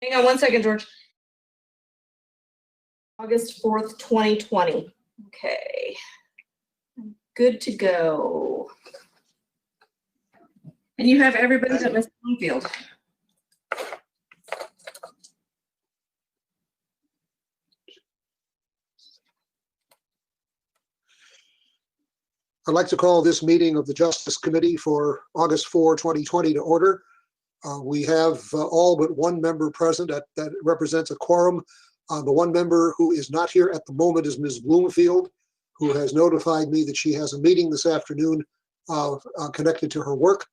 Hang on one second, George. August 4th, 2020. Okay. Good to go. And you have everybody at Ms. Bloomfield. I'd like to call this meeting of the Justice Committee for August 4, 2020 to order. We have all but one member present that represents a quorum. The one member who is not here at the moment is Ms. Bloomfield, who has notified me that she has a meeting this afternoon connected to her work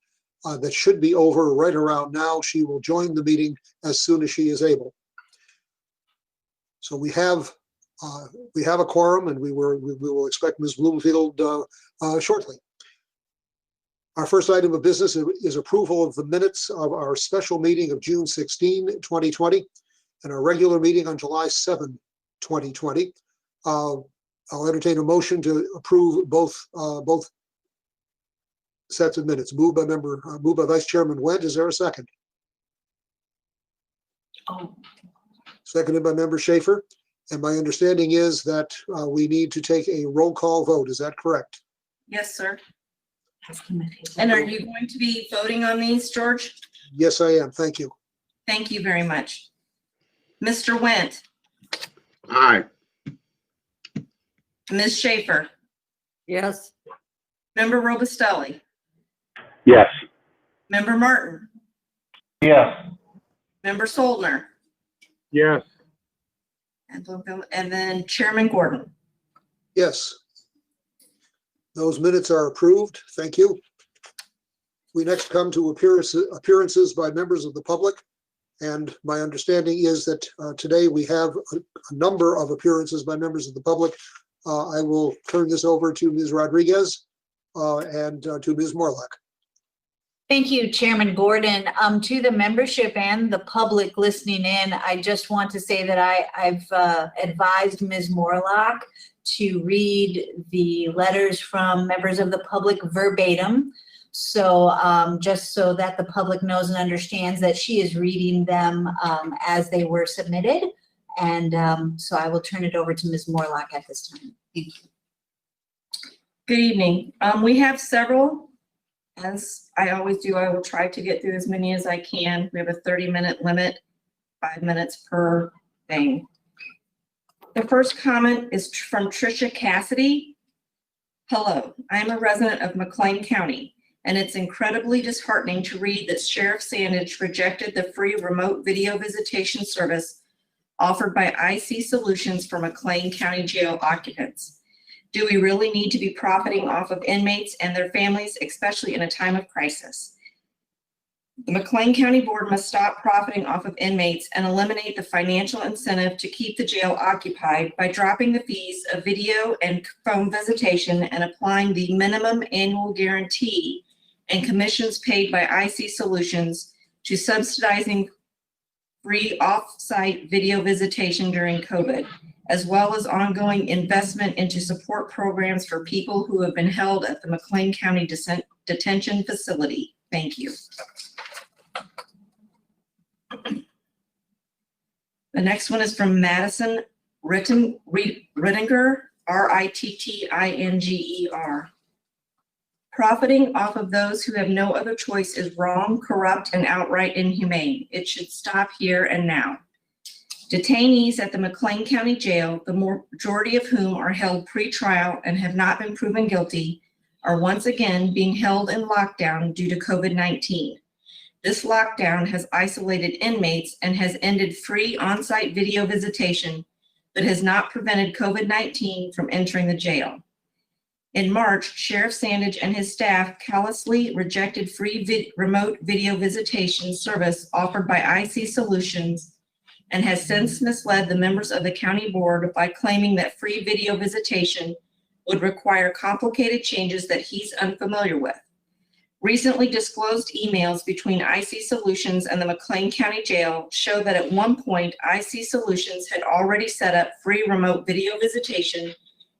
that should be over right around now. She will join the meeting as soon as she is able. So we have a quorum, and we will expect Ms. Bloomfield shortly. Our first item of business is approval of the minutes of our special meeting of June 16, 2020, and our regular meeting on July 7, 2020. I'll entertain a motion to approve both sets of minutes. Moved by Vice Chairman Wendt. Is there a second? Seconded by Member Schaefer. And my understanding is that we need to take a roll call vote. Is that correct? Yes, sir. And are you going to be voting on these, George? Yes, I am. Thank you. Thank you very much. Mr. Wendt. Aye. Ms. Schaefer. Yes. Member Robustelli. Yes. Member Martin. Yes. Member Soldner. Yes. And then Chairman Gordon. Yes. Those minutes are approved. Thank you. We next come to appearances by members of the public. And my understanding is that today we have a number of appearances by members of the public. I will turn this over to Ms. Rodriguez and to Ms. Morlock. Thank you, Chairman Gordon. To the membership and the public listening in, I just want to say that I've advised Ms. Morlock to read the letters from members of the public verbatim. So just so that the public knows and understands that she is reading them as they were submitted. And so I will turn it over to Ms. Morlock at this time. Thank you. Good evening. We have several. As I always do, I will try to get through as many as I can. We have a 30-minute limit, 5 minutes per thing. The first comment is from Tricia Cassidy. Hello, I am a resident of McLean County, and it's incredibly disheartening to read that Sheriff Sandage rejected the free remote video visitation service offered by IC Solutions for McLean County Jail occupants. Do we really need to be profiting off of inmates and their families, especially in a time of crisis? The McLean County Board must stop profiting off of inmates and eliminate the financial incentive to keep the jail occupied by dropping the fees of video and phone visitation and applying the minimum annual guarantee and commissions paid by IC Solutions to subsidizing free off-site video visitation during COVID, as well as ongoing investment into support programs for people who have been held at the McLean County Detention Facility. Thank you. The next one is from Madison Rittinger, Rittinger. Profiting off of those who have no other choice is wrong, corrupt, and outright inhumane. It should stop here and now. Detainees at the McLean County Jail, the majority of whom are held pre-trial and have not been proven guilty, are once again being held in lockdown due to COVID-19. This lockdown has isolated inmates and has ended free on-site video visitation, but has not prevented COVID-19 from entering the jail. In March, Sheriff Sandage and his staff callously rejected free remote video visitation service offered by IC Solutions and has since misled the members of the county board by claiming that free video visitation would require complicated changes that he's unfamiliar with. Recently disclosed emails between IC Solutions and the McLean County Jail show that at one point, IC Solutions had already set up free remote video visitation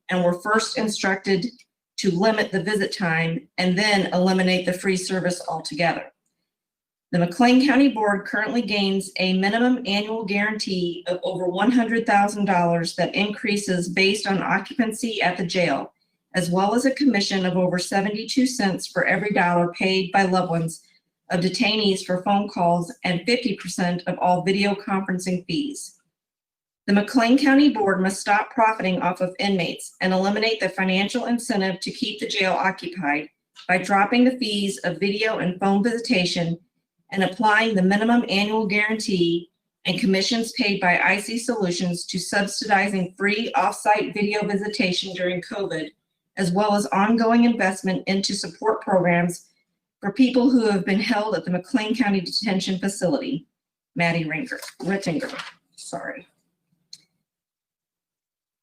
and were first instructed to limit the visit time and then eliminate the free service altogether. The McLean County Board currently gains a minimum annual guarantee of over $100,000 that increases based on occupancy at the jail, as well as a commission of over 72 cents for every dollar paid by loved ones of detainees for phone calls and 50% of all video conferencing fees. The McLean County Board must stop profiting off of inmates and eliminate the financial incentive to keep the jail occupied by dropping the fees of video and phone visitation and applying the minimum annual guarantee and commissions paid by IC Solutions to subsidizing free off-site video visitation during COVID, as well as ongoing investment into support programs for people who have been held at the McLean County Detention Facility. Maddie Rittinger, sorry.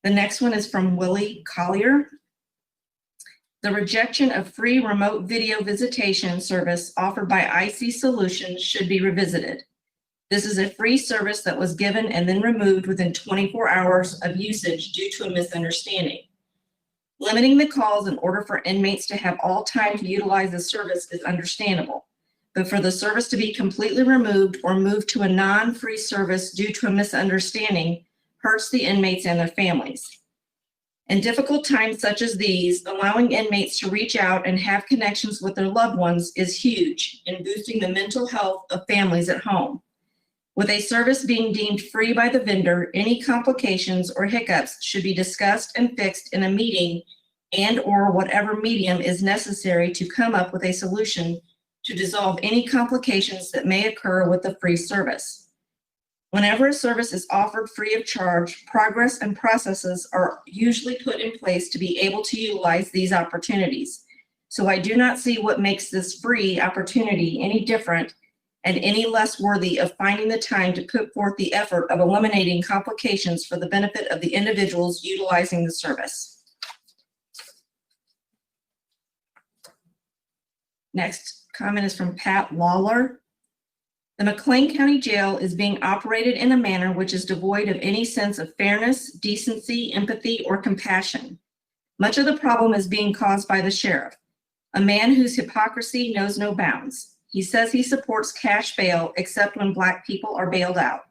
The next one is from Willie Collier. The rejection of free remote video visitation service offered by IC Solutions should be revisited. This is a free service that was given and then removed within 24 hours of usage due to a misunderstanding. Limiting the calls in order for inmates to have all time to utilize the service is understandable, but for the service to be completely removed or moved to a non-free service due to a misunderstanding hurts the inmates and their families. In difficult times such as these, allowing inmates to reach out and have connections with their loved ones is huge in boosting the mental health of families at home. With a service being deemed free by the vendor, any complications or hiccups should be discussed and fixed in a meeting and/or whatever medium is necessary to come up with a solution to dissolve any complications that may occur with the free service. Whenever a service is offered free of charge, progress and processes are usually put in place to be able to utilize these opportunities. So I do not see what makes this free opportunity any different and any less worthy of finding the time to put forth the effort of eliminating complications for the benefit of the individuals utilizing the service. Next comment is from Pat Lawler. The McLean County Jail is being operated in a manner which is devoid of any sense of fairness, decency, empathy, or compassion. Much of the problem is being caused by the sheriff, a man whose hypocrisy knows no bounds. He says he supports cash bail except when Black people are bailed out.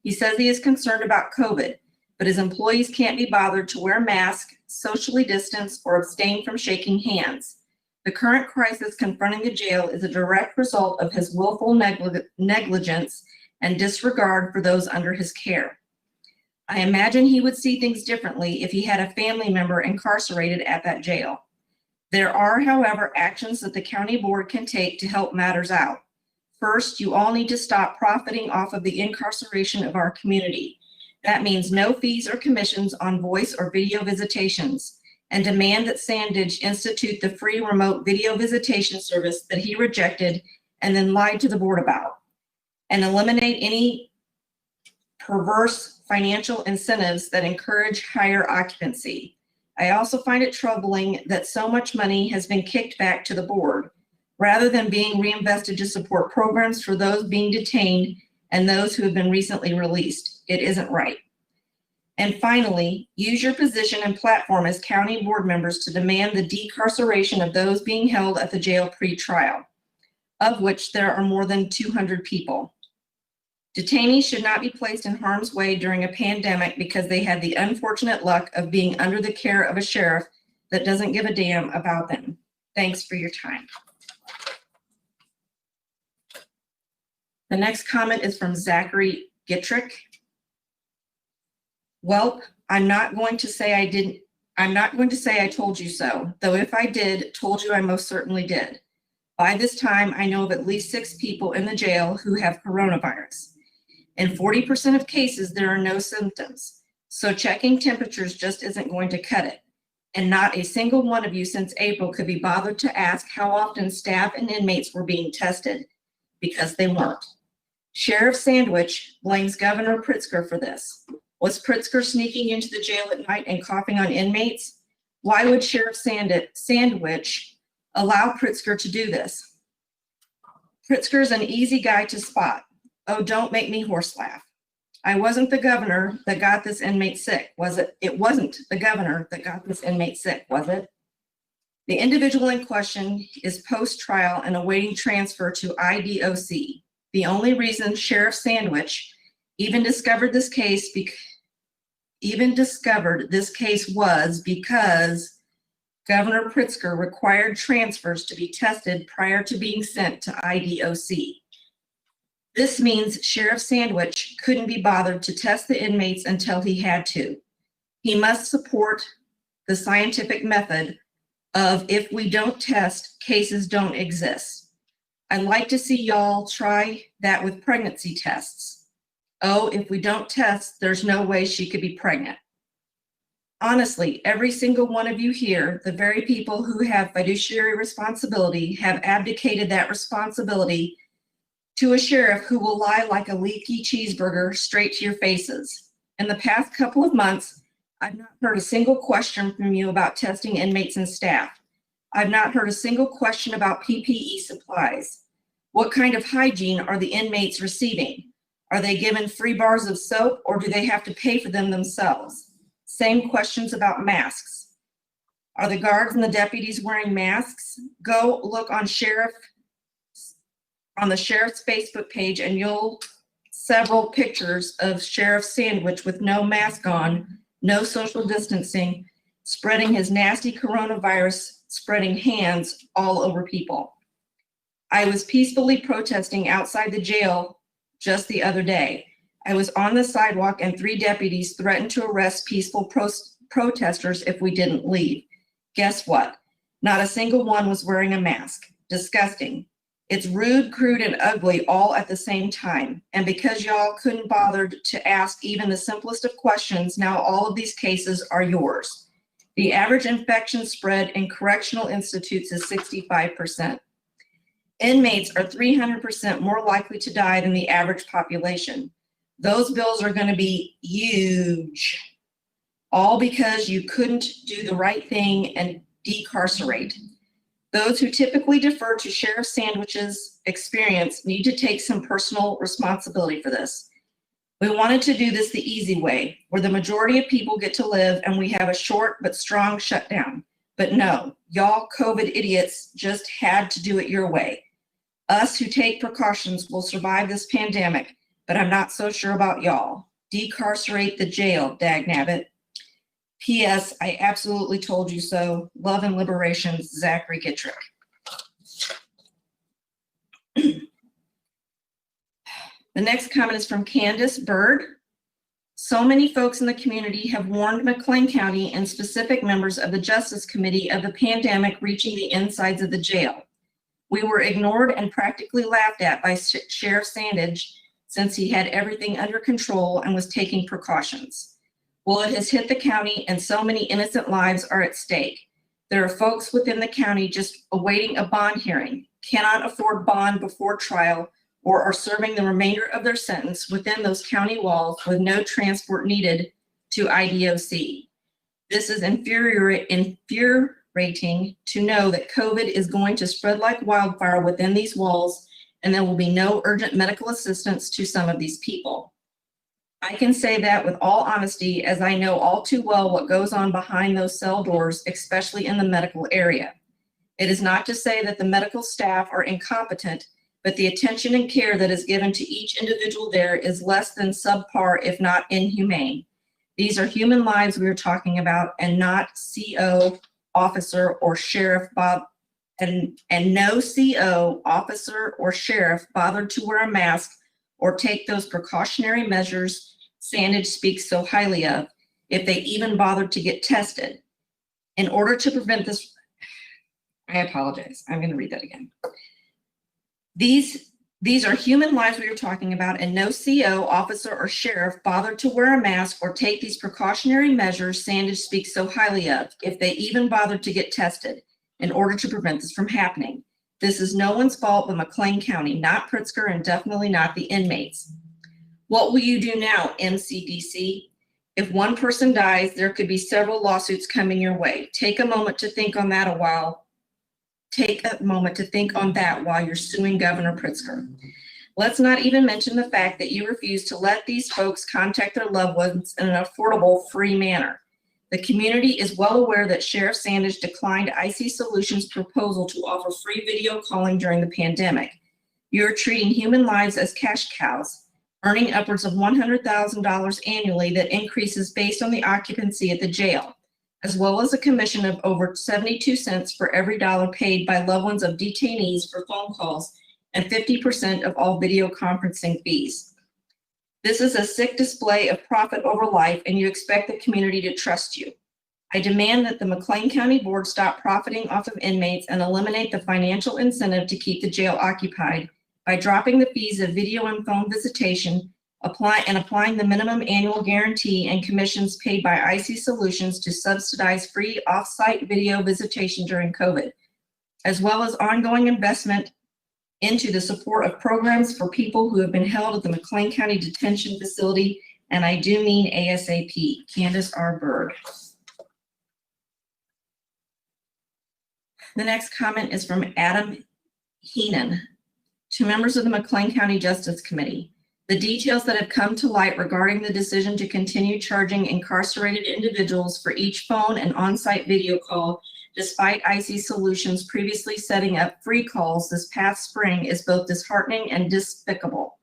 He says he is concerned about COVID, but his employees can't be bothered to wear masks, socially distance, or abstain from shaking hands. The current crisis confronting the jail is a direct result of his willful negligence and disregard for those under his care. I imagine he would see things differently if he had a family member incarcerated at that jail. There are, however, actions that the county board can take to help matters out. First, you all need to stop profiting off of the incarceration of our community. That means no fees or commissions on voice or video visitations, and demand that Sandage institute the free remote video visitation service that he rejected and then lied to the board about, and eliminate any perverse financial incentives that encourage higher occupancy. I also find it troubling that so much money has been kicked back to the board rather than being reinvested to support programs for those being detained and those who have been recently released. It isn't right. And finally, use your position and platform as county board members to demand the decarceration of those being held at the jail pre-trial, of which there are more than 200 people. Detainees should not be placed in harm's way during a pandemic because they had the unfortunate luck of being under the care of a sheriff that doesn't give a damn about them. Thanks for your time. The next comment is from Zachary Gittrick. Well, I'm not going to say I told you so, though if I did, told you I most certainly did. By this time, I know of at least 6 people in the jail who have coronavirus. In 40% of cases, there are no symptoms. So checking temperatures just isn't going to cut it. And not a single one of you since April could be bothered to ask how often staff and inmates were being tested, because they weren't. Sheriff Sandwich blames Governor Pritzker for this. Was Pritzker sneaking into the jail at night and coughing on inmates? Why would Sheriff Sandwich allow Pritzker to do this? Pritzker is an easy guy to spot. Oh, don't make me horse laugh. I wasn't the governor that got this inmate sick, was it? It wasn't the governor that got this inmate sick, was it? The individual in question is post-trial and awaiting transfer to IDOC. The only reason Sheriff Sandwich even discovered this case was because Governor Pritzker required transfers to be tested prior to being sent to IDOC. This means Sheriff Sandwich couldn't be bothered to test the inmates until he had to. He must support the scientific method of if we don't test, cases don't exist. I'd like to see y'all try that with pregnancy tests. Oh, if we don't test, there's no way she could be pregnant. Honestly, every single one of you here, the very people who have fiduciary responsibility, have abdicated that responsibility to a sheriff who will lie like a leaky cheeseburger straight to your faces. In the past couple of months, I've not heard a single question from you about testing inmates and staff. I've not heard a single question about PPE supplies. What kind of hygiene are the inmates receiving? Are they given free bars of soap or do they have to pay for them themselves? Same questions about masks. Are the guards and the deputies wearing masks? Go look on the sheriff's Facebook page and you'll several pictures of Sheriff Sandwich with no mask on, no social distancing, spreading his nasty coronavirus, spreading hands all over people. I was peacefully protesting outside the jail just the other day. I was on the sidewalk and 3 deputies threatened to arrest peaceful protesters if we didn't leave. Guess what? Not a single one was wearing a mask. Disgusting. It's rude, crude, and ugly all at the same time. And because y'all couldn't bother to ask even the simplest of questions, now all of these cases are yours. The average infection spread in correctional institutes is 65%. Inmates are 300% more likely to die than the average population. Those bills are going to be huge, all because you couldn't do the right thing and decarcerate. Those who typically defer to Sheriff Sandwich's experience need to take some personal responsibility for this. We wanted to do this the easy way, where the majority of people get to live and we have a short but strong shutdown. But no, y'all COVID idiots just had to do it your way. Us who take precautions will survive this pandemic, but I'm not so sure about y'all. Decarcerate the jail, dagnabbit. P.S. I absolutely told you so. Love and liberation, Zachary Gittrick. The next comment is from Candace Bird. So many folks in the community have warned McLean County and specific members of the Justice Committee of the pandemic reaching the insides of the jail. We were ignored and practically laughed at by Sheriff Sandwich since he had everything under control and was taking precautions. Well, it has hit the county and so many innocent lives are at stake. There are folks within the county just awaiting a bond hearing, cannot afford bond before trial, or are serving the remainder of their sentence within those county walls with no transport needed to IDOC. This is infuriating to know that COVID is going to spread like wildfire within these walls and there will be no urgent medical assistance to some of these people. I can say that with all honesty, as I know all too well what goes on behind those cell doors, especially in the medical area. It is not to say that the medical staff are incompetent, but the attention and care that is given to each individual there is less than subpar, if not inhumane. These are human lives we are talking about and not CO, officer, or sheriff, and no CO, officer, or sheriff bothered to wear a mask or take those precautionary measures Sandage speaks so highly of, if they even bothered to get tested. In order to prevent this, I apologize, I'm going to read that again. These are human lives we are talking about, and no CO, officer, or sheriff bothered to wear a mask or take these precautionary measures Sandage speaks so highly of, if they even bothered to get tested, in order to prevent this from happening. This is no one's fault but McLean County, not Pritzker, and definitely not the inmates. What will you do now, MCDC? If one person dies, there could be several lawsuits coming your way. Take a moment to think on that while you're suing Governor Pritzker. Let's not even mention the fact that you refuse to let these folks contact their loved ones in an affordable, free manner. The community is well aware that Sheriff Sandage declined IC Solutions' proposal to offer free video calling during the pandemic. You are treating human lives as cash cows, earning upwards of $100,000 annually that increases based on the occupancy at the jail, as well as a commission of over 72 cents for every dollar paid by loved ones of detainees for phone calls and 50% of all video conferencing fees. This is a sick display of profit over life, and you expect the community to trust you. I demand that the McLean County Board stop profiting off of inmates and eliminate the financial incentive to keep the jail occupied by dropping the fees of video and phone visitation, applying the minimum annual guarantee and commissions paid by IC Solutions to subsidize free off-site video visitation during COVID, as well as ongoing investment into the support of programs for people who have been held at the McLean County Detention Facility, and I do mean ASAP. Candace R. Berg. The next comment is from Adam Heenan. To members of the McLean County Justice Committee, the details that have come to light regarding the decision to continue charging incarcerated individuals for each phone and on-site video call, despite IC Solutions previously setting up free calls this past spring, is both disheartening and despicable.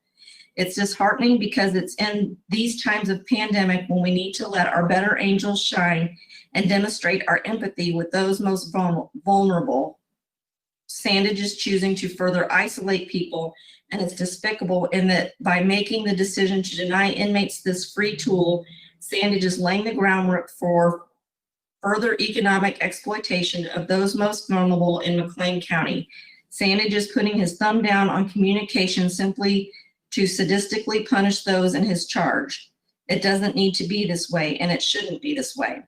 It's disheartening because it's in these times of pandemic when we need to let our better angels shine and demonstrate our empathy with those most vulnerable. Sandage is choosing to further isolate people, and it's despicable in that by making the decision to deny inmates this free tool, Sandage is laying the groundwork for further economic exploitation of those most vulnerable in McLean County. Sandage is putting his thumb down on communication simply to sadistically punish those in his charge. It doesn't need to be this way, and it shouldn't be this way.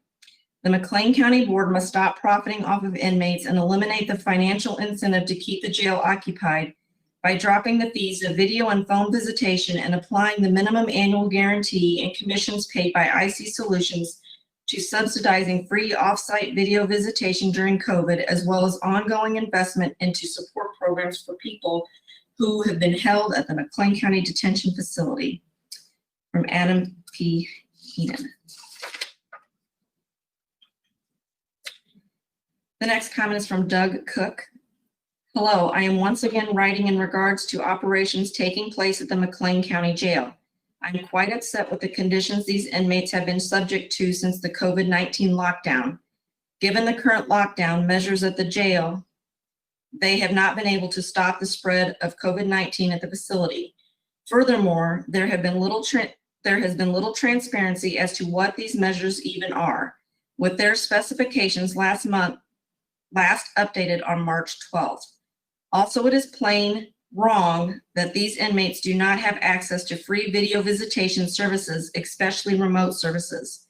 The McLean County Board must stop profiting off of inmates and eliminate the financial incentive to keep the jail occupied by dropping the fees of video and phone visitation and applying the minimum annual guarantee and commissions paid by IC Solutions to subsidizing free off-site video visitation during COVID, as well as ongoing investment into support programs for people who have been held at the McLean County Detention Facility. From Adam P. Heenan. The next comment is from Doug Cook. Hello, I am once again writing in regards to operations taking place at the McLean County Jail. I'm quite upset with the conditions these inmates have been subject to since the COVID-19 lockdown. Given the current lockdown measures at the jail, they have not been able to stop the spread of COVID-19 at the facility. Furthermore, there has been little transparency as to what these measures even are, with their specifications last updated on March 12th. Also, it is plain wrong that these inmates do not have access to free video visitation services, especially remote services.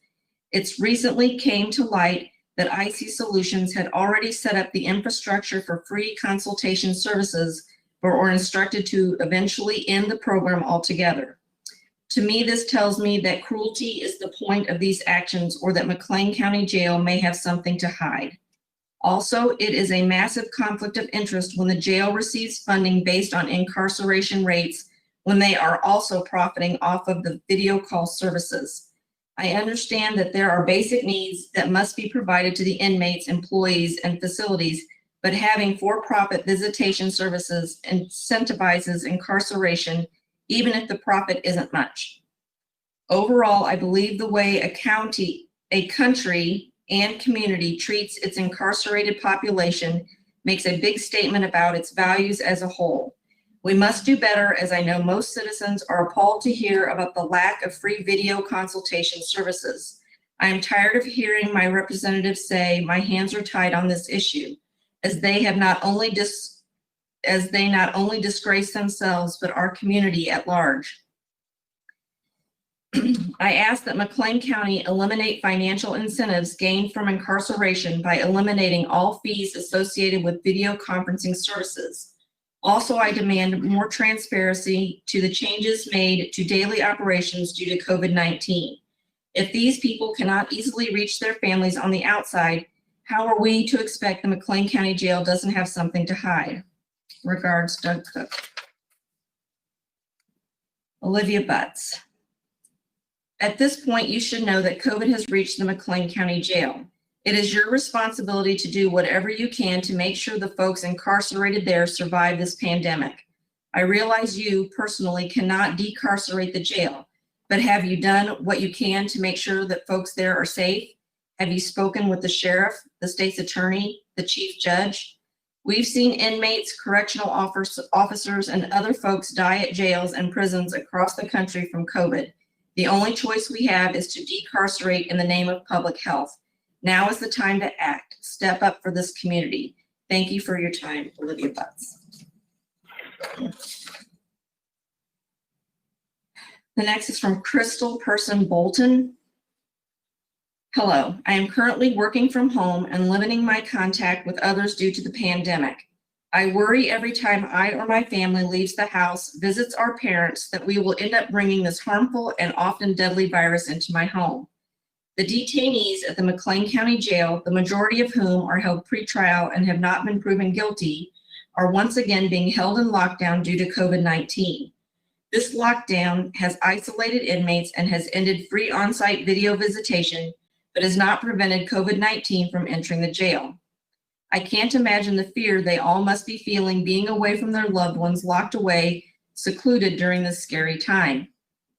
It's recently came to light that IC Solutions had already set up the infrastructure for free consultation services, but were instructed to eventually end the program altogether. To me, this tells me that cruelty is the point of these actions, or that McLean County Jail may have something to hide. Also, it is a massive conflict of interest when the jail receives funding based on incarceration rates when they are also profiting off of the video call services. I understand that there are basic needs that must be provided to the inmates, employees, and facilities, but having for-profit visitation services incentivizes incarceration, even if the profit isn't much. Overall, I believe the way a country, and community treats its incarcerated population makes a big statement about its values as a whole. We must do better, as I know most citizens are appalled to hear about the lack of free video consultation services. I am tired of hearing my representatives say my hands are tied on this issue, as they not only disgrace themselves, but our community at large. I ask that McLean County eliminate financial incentives gained from incarceration by eliminating all fees associated with video conferencing services. Also, I demand more transparency to the changes made to daily operations due to COVID-19. If these people cannot easily reach their families on the outside, how are we to expect the McLean County Jail doesn't have something to hide? Regards, Doug Cook. Olivia Butts. At this point, you should know that COVID has reached the McLean County Jail. It is your responsibility to do whatever you can to make sure the folks incarcerated there survive this pandemic. I realize you personally cannot decarcerate the jail, but have you done what you can to make sure that folks there are safe? Have you spoken with the sheriff, the state's attorney, the chief judge? We've seen inmates, correctional officers, and other folks die at jails and prisons across the country from COVID. The only choice we have is to decarcerate in the name of public health. Now is the time to act. Step up for this community. Thank you for your time, Olivia Butts. The next is from Crystal Person Bolton. Hello, I am currently working from home and limiting my contact with others due to the pandemic. I worry every time I or my family leaves the house, visits our parents, that we will end up bringing this harmful and often deadly virus into my home. The detainees at the McLean County Jail, the majority of whom are held pretrial and have not been proven guilty, are once again being held in lockdown due to COVID-19. This lockdown has isolated inmates and has ended free on-site video visitation, but has not prevented COVID-19 from entering the jail. I can't imagine the fear they all must be feeling being away from their loved ones, locked away, secluded during this scary time.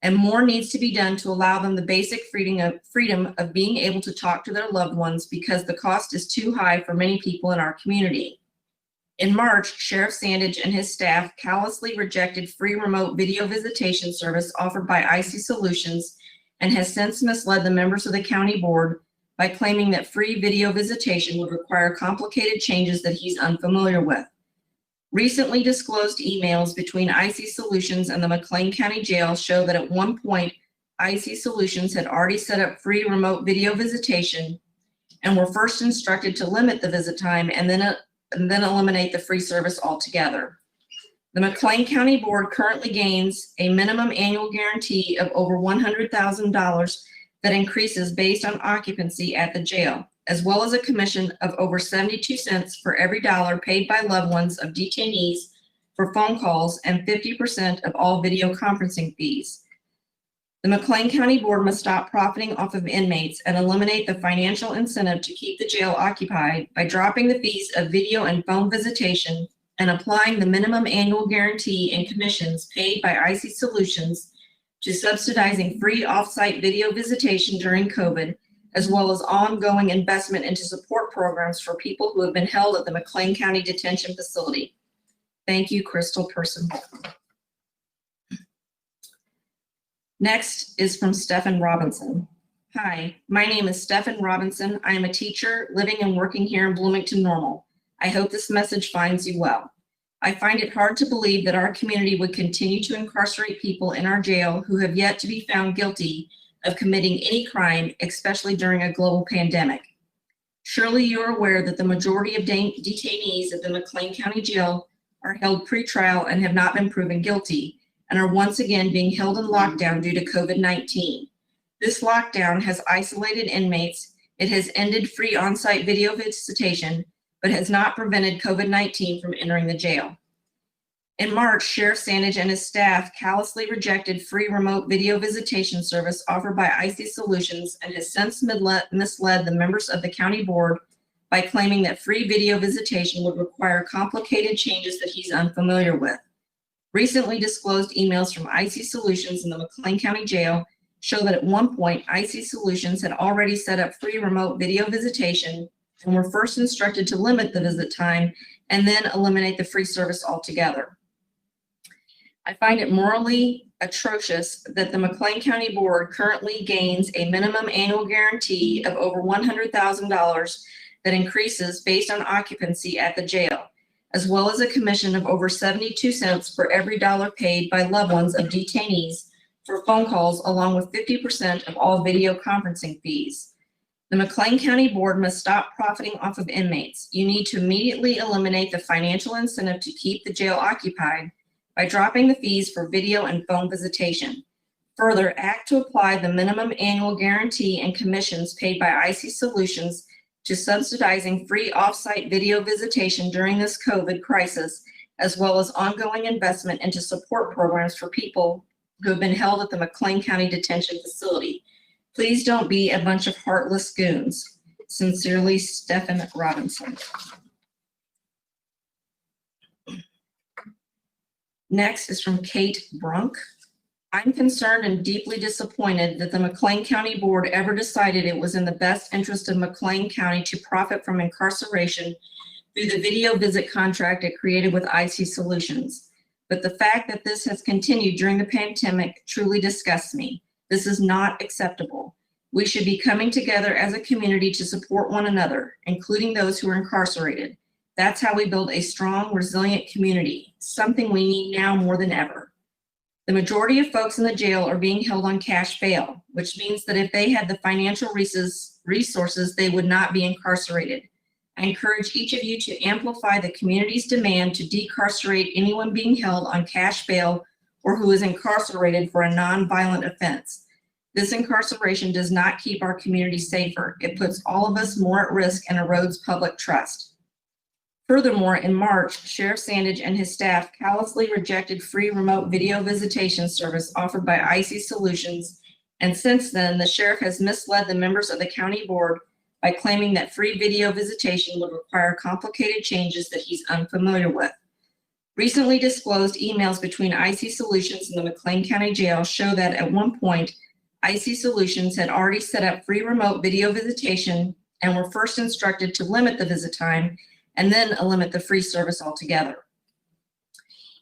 And more needs to be done to allow them the basic freedom of being able to talk to their loved ones, because the cost is too high for many people in our community. In March, Sheriff Sandage and his staff callously rejected free remote video visitation service offered by IC Solutions, and has since misled the members of the county board by claiming that free video visitation would require complicated changes that he's unfamiliar with. Recently disclosed emails between IC Solutions and the McLean County Jail show that at one point, IC Solutions had already set up free remote video visitation and were first instructed to limit the visit time and then eliminate the free service altogether. The McLean County Board currently gains a minimum annual guarantee of over $100,000 that increases based on occupancy at the jail, as well as a commission of over 72 cents for every dollar paid by loved ones of detainees for phone calls and 50% of all video conferencing fees. The McLean County Board must stop profiting off of inmates and eliminate the financial incentive to keep the jail occupied by dropping the fees of video and phone visitation and applying the minimum annual guarantee and commissions paid by IC Solutions to subsidizing free off-site video visitation during COVID, as well as ongoing investment into support programs for people who have been held at the McLean County Detention Facility. Thank you, Crystal Person. Next is from Stephen Robinson. Hi, my name is Stephen Robinson. I am a teacher living and working here in Bloomington Normal. I hope this message finds you well. I find it hard to believe that our community would continue to incarcerate people in our jail who have yet to be found guilty of committing any crime, especially during a global pandemic. Surely you are aware that the majority of detainees at the McLean County Jail are held pretrial and have not been proven guilty, and are once again being held in lockdown due to COVID-19. This lockdown has isolated inmates. It has ended free on-site video visitation, but has not prevented COVID-19 from entering the jail. In March, Sheriff Sandage and his staff callously rejected free remote video visitation service offered by IC Solutions, and has since misled the members of the county board by claiming that free video visitation would require complicated changes that he's unfamiliar with. Recently disclosed emails from IC Solutions in the McLean County Jail show that at one point, IC Solutions had already set up free remote video visitation and were first instructed to limit the visit time and then eliminate the free service altogether. I find it morally atrocious that the McLean County Board currently gains a minimum annual guarantee of over $100,000 that increases based on occupancy at the jail, as well as a commission of over 72 cents for every dollar paid by loved ones of detainees for phone calls, along with 50% of all video conferencing fees. The McLean County Board must stop profiting off of inmates. You need to immediately eliminate the financial incentive to keep the jail occupied by dropping the fees for video and phone visitation. Further, act to apply the minimum annual guarantee and commissions paid by IC Solutions to subsidizing free off-site video visitation during this COVID crisis, as well as ongoing investment into support programs for people who have been held at the McLean County Detention Facility. Please don't be a bunch of heartless goons. Sincerely, Stephen Robinson. Next is from Kate Brunk. I'm concerned and deeply disappointed that the McLean County Board ever decided it was in the best interest of McLean County to profit from incarceration through the video visit contract it created with IC Solutions. But the fact that this has continued during the pandemic truly disgusts me. This is not acceptable. We should be coming together as a community to support one another, including those who are incarcerated. That's how we build a strong, resilient community, something we need now more than ever. The majority of folks in the jail are being held on cash bail, which means that if they had the financial resources, they would not be incarcerated. I encourage each of you to amplify the community's demand to decarcerate anyone being held on cash bail or who is incarcerated for a non-violent offense. This incarceration does not keep our community safer. It puts all of us more at risk and erodes public trust. Furthermore, in March, Sheriff Sandage and his staff callously rejected free remote video visitation service offered by IC Solutions, and since then, the sheriff has misled the members of the county board by claiming that free video visitation would require complicated changes that he's unfamiliar with. Recently disclosed emails between IC Solutions and the McLean County Jail show that at one point, IC Solutions had already set up free remote video visitation and were first instructed to limit the visit time and then limit the free service altogether.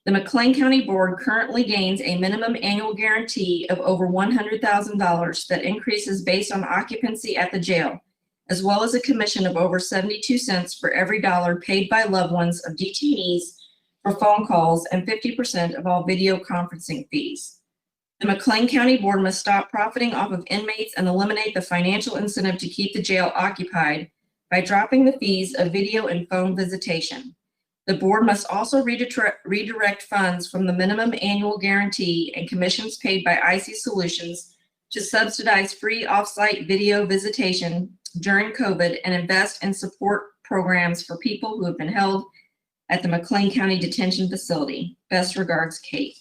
The McLean County Board currently gains a minimum annual guarantee of over $100,000 that increases based on occupancy at the jail, as well as a commission of over 72 cents for every dollar paid by loved ones of detainees for phone calls and 50% of all video conferencing fees. The McLean County Board must stop profiting off of inmates and eliminate the financial incentive to keep the jail occupied by dropping the fees of video and phone visitation. The board must also redirect funds from the minimum annual guarantee and commissions paid by IC Solutions to subsidize free off-site video visitation during COVID and invest in support programs for people who have been held at the McLean County Detention Facility. Best regards, Kate.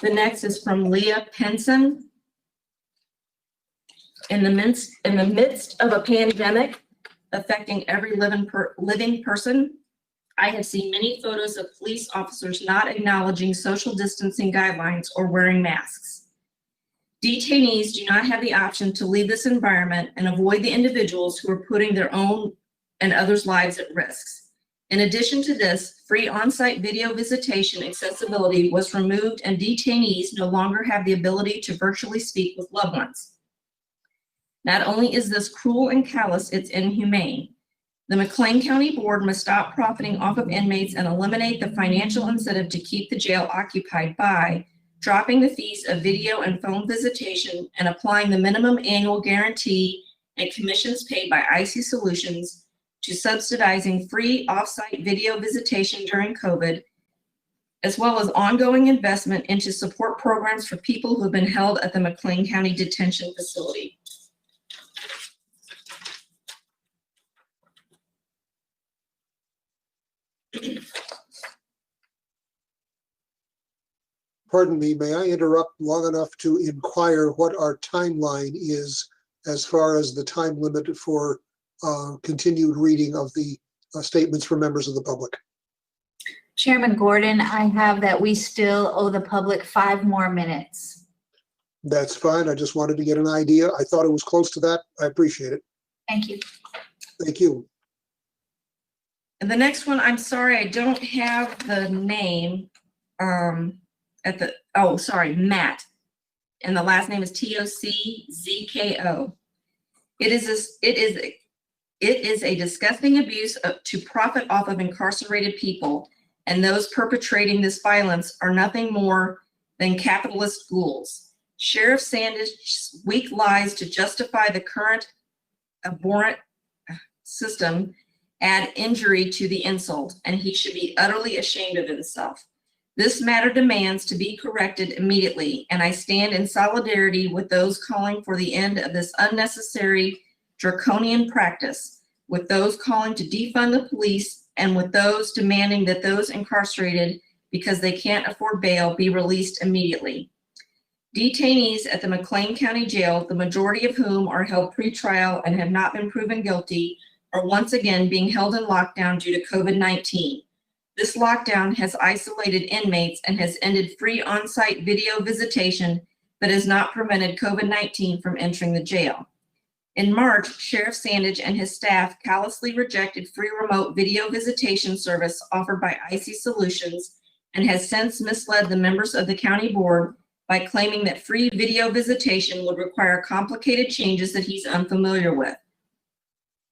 The next is from Leah Penson. In the midst of a pandemic affecting every living person, I have seen many photos of police officers not acknowledging social distancing guidelines or wearing masks. Detainees do not have the option to leave this environment and avoid the individuals who are putting their own and others' lives at risk. In addition to this, free on-site video visitation accessibility was removed and detainees no longer have the ability to virtually speak with loved ones. Not only is this cruel and callous, it's inhumane. The McLean County Board must stop profiting off of inmates and eliminate the financial incentive to keep the jail occupied by dropping the fees of video and phone visitation and applying the minimum annual guarantee and commissions paid by IC Solutions to subsidizing free off-site video visitation during COVID, as well as ongoing investment into support programs for people who have been held at the McLean County Detention Facility. Pardon me, may I interrupt long enough to inquire what our timeline is as far as the time limit for continued reading of the statements for members of the public? Chairman Gordon, I have that we still owe the public 5 more minutes. That's fine. I just wanted to get an idea. I thought it was close to that. I appreciate it. Thank you. Thank you. And the next one, I'm sorry, I don't have the name Matt. And the last name is Toczko. It is a disgusting abuse to profit off of incarcerated people, and those perpetrating this violence are nothing more than capitalist ghouls. Sheriff Sandage's weak lies to justify the current abhorrent system add injury to the insult, and he should be utterly ashamed of himself. This matter demands to be corrected immediately, and I stand in solidarity with those calling for the end of this unnecessary draconian practice, with those calling to defund the police, and with those demanding that those incarcerated because they can't afford bail be released immediately. Detainees at the McLean County Jail, the majority of whom are held pretrial and have not been proven guilty, are once again being held in lockdown due to COVID-19. This lockdown has isolated inmates and has ended free on-site video visitation, but has not prevented COVID-19 from entering the jail. In March, Sheriff Sandage and his staff callously rejected free remote video visitation service offered by Icy Solutions and has since misled the members of the county board by claiming that free video visitation would require complicated changes that he's unfamiliar with.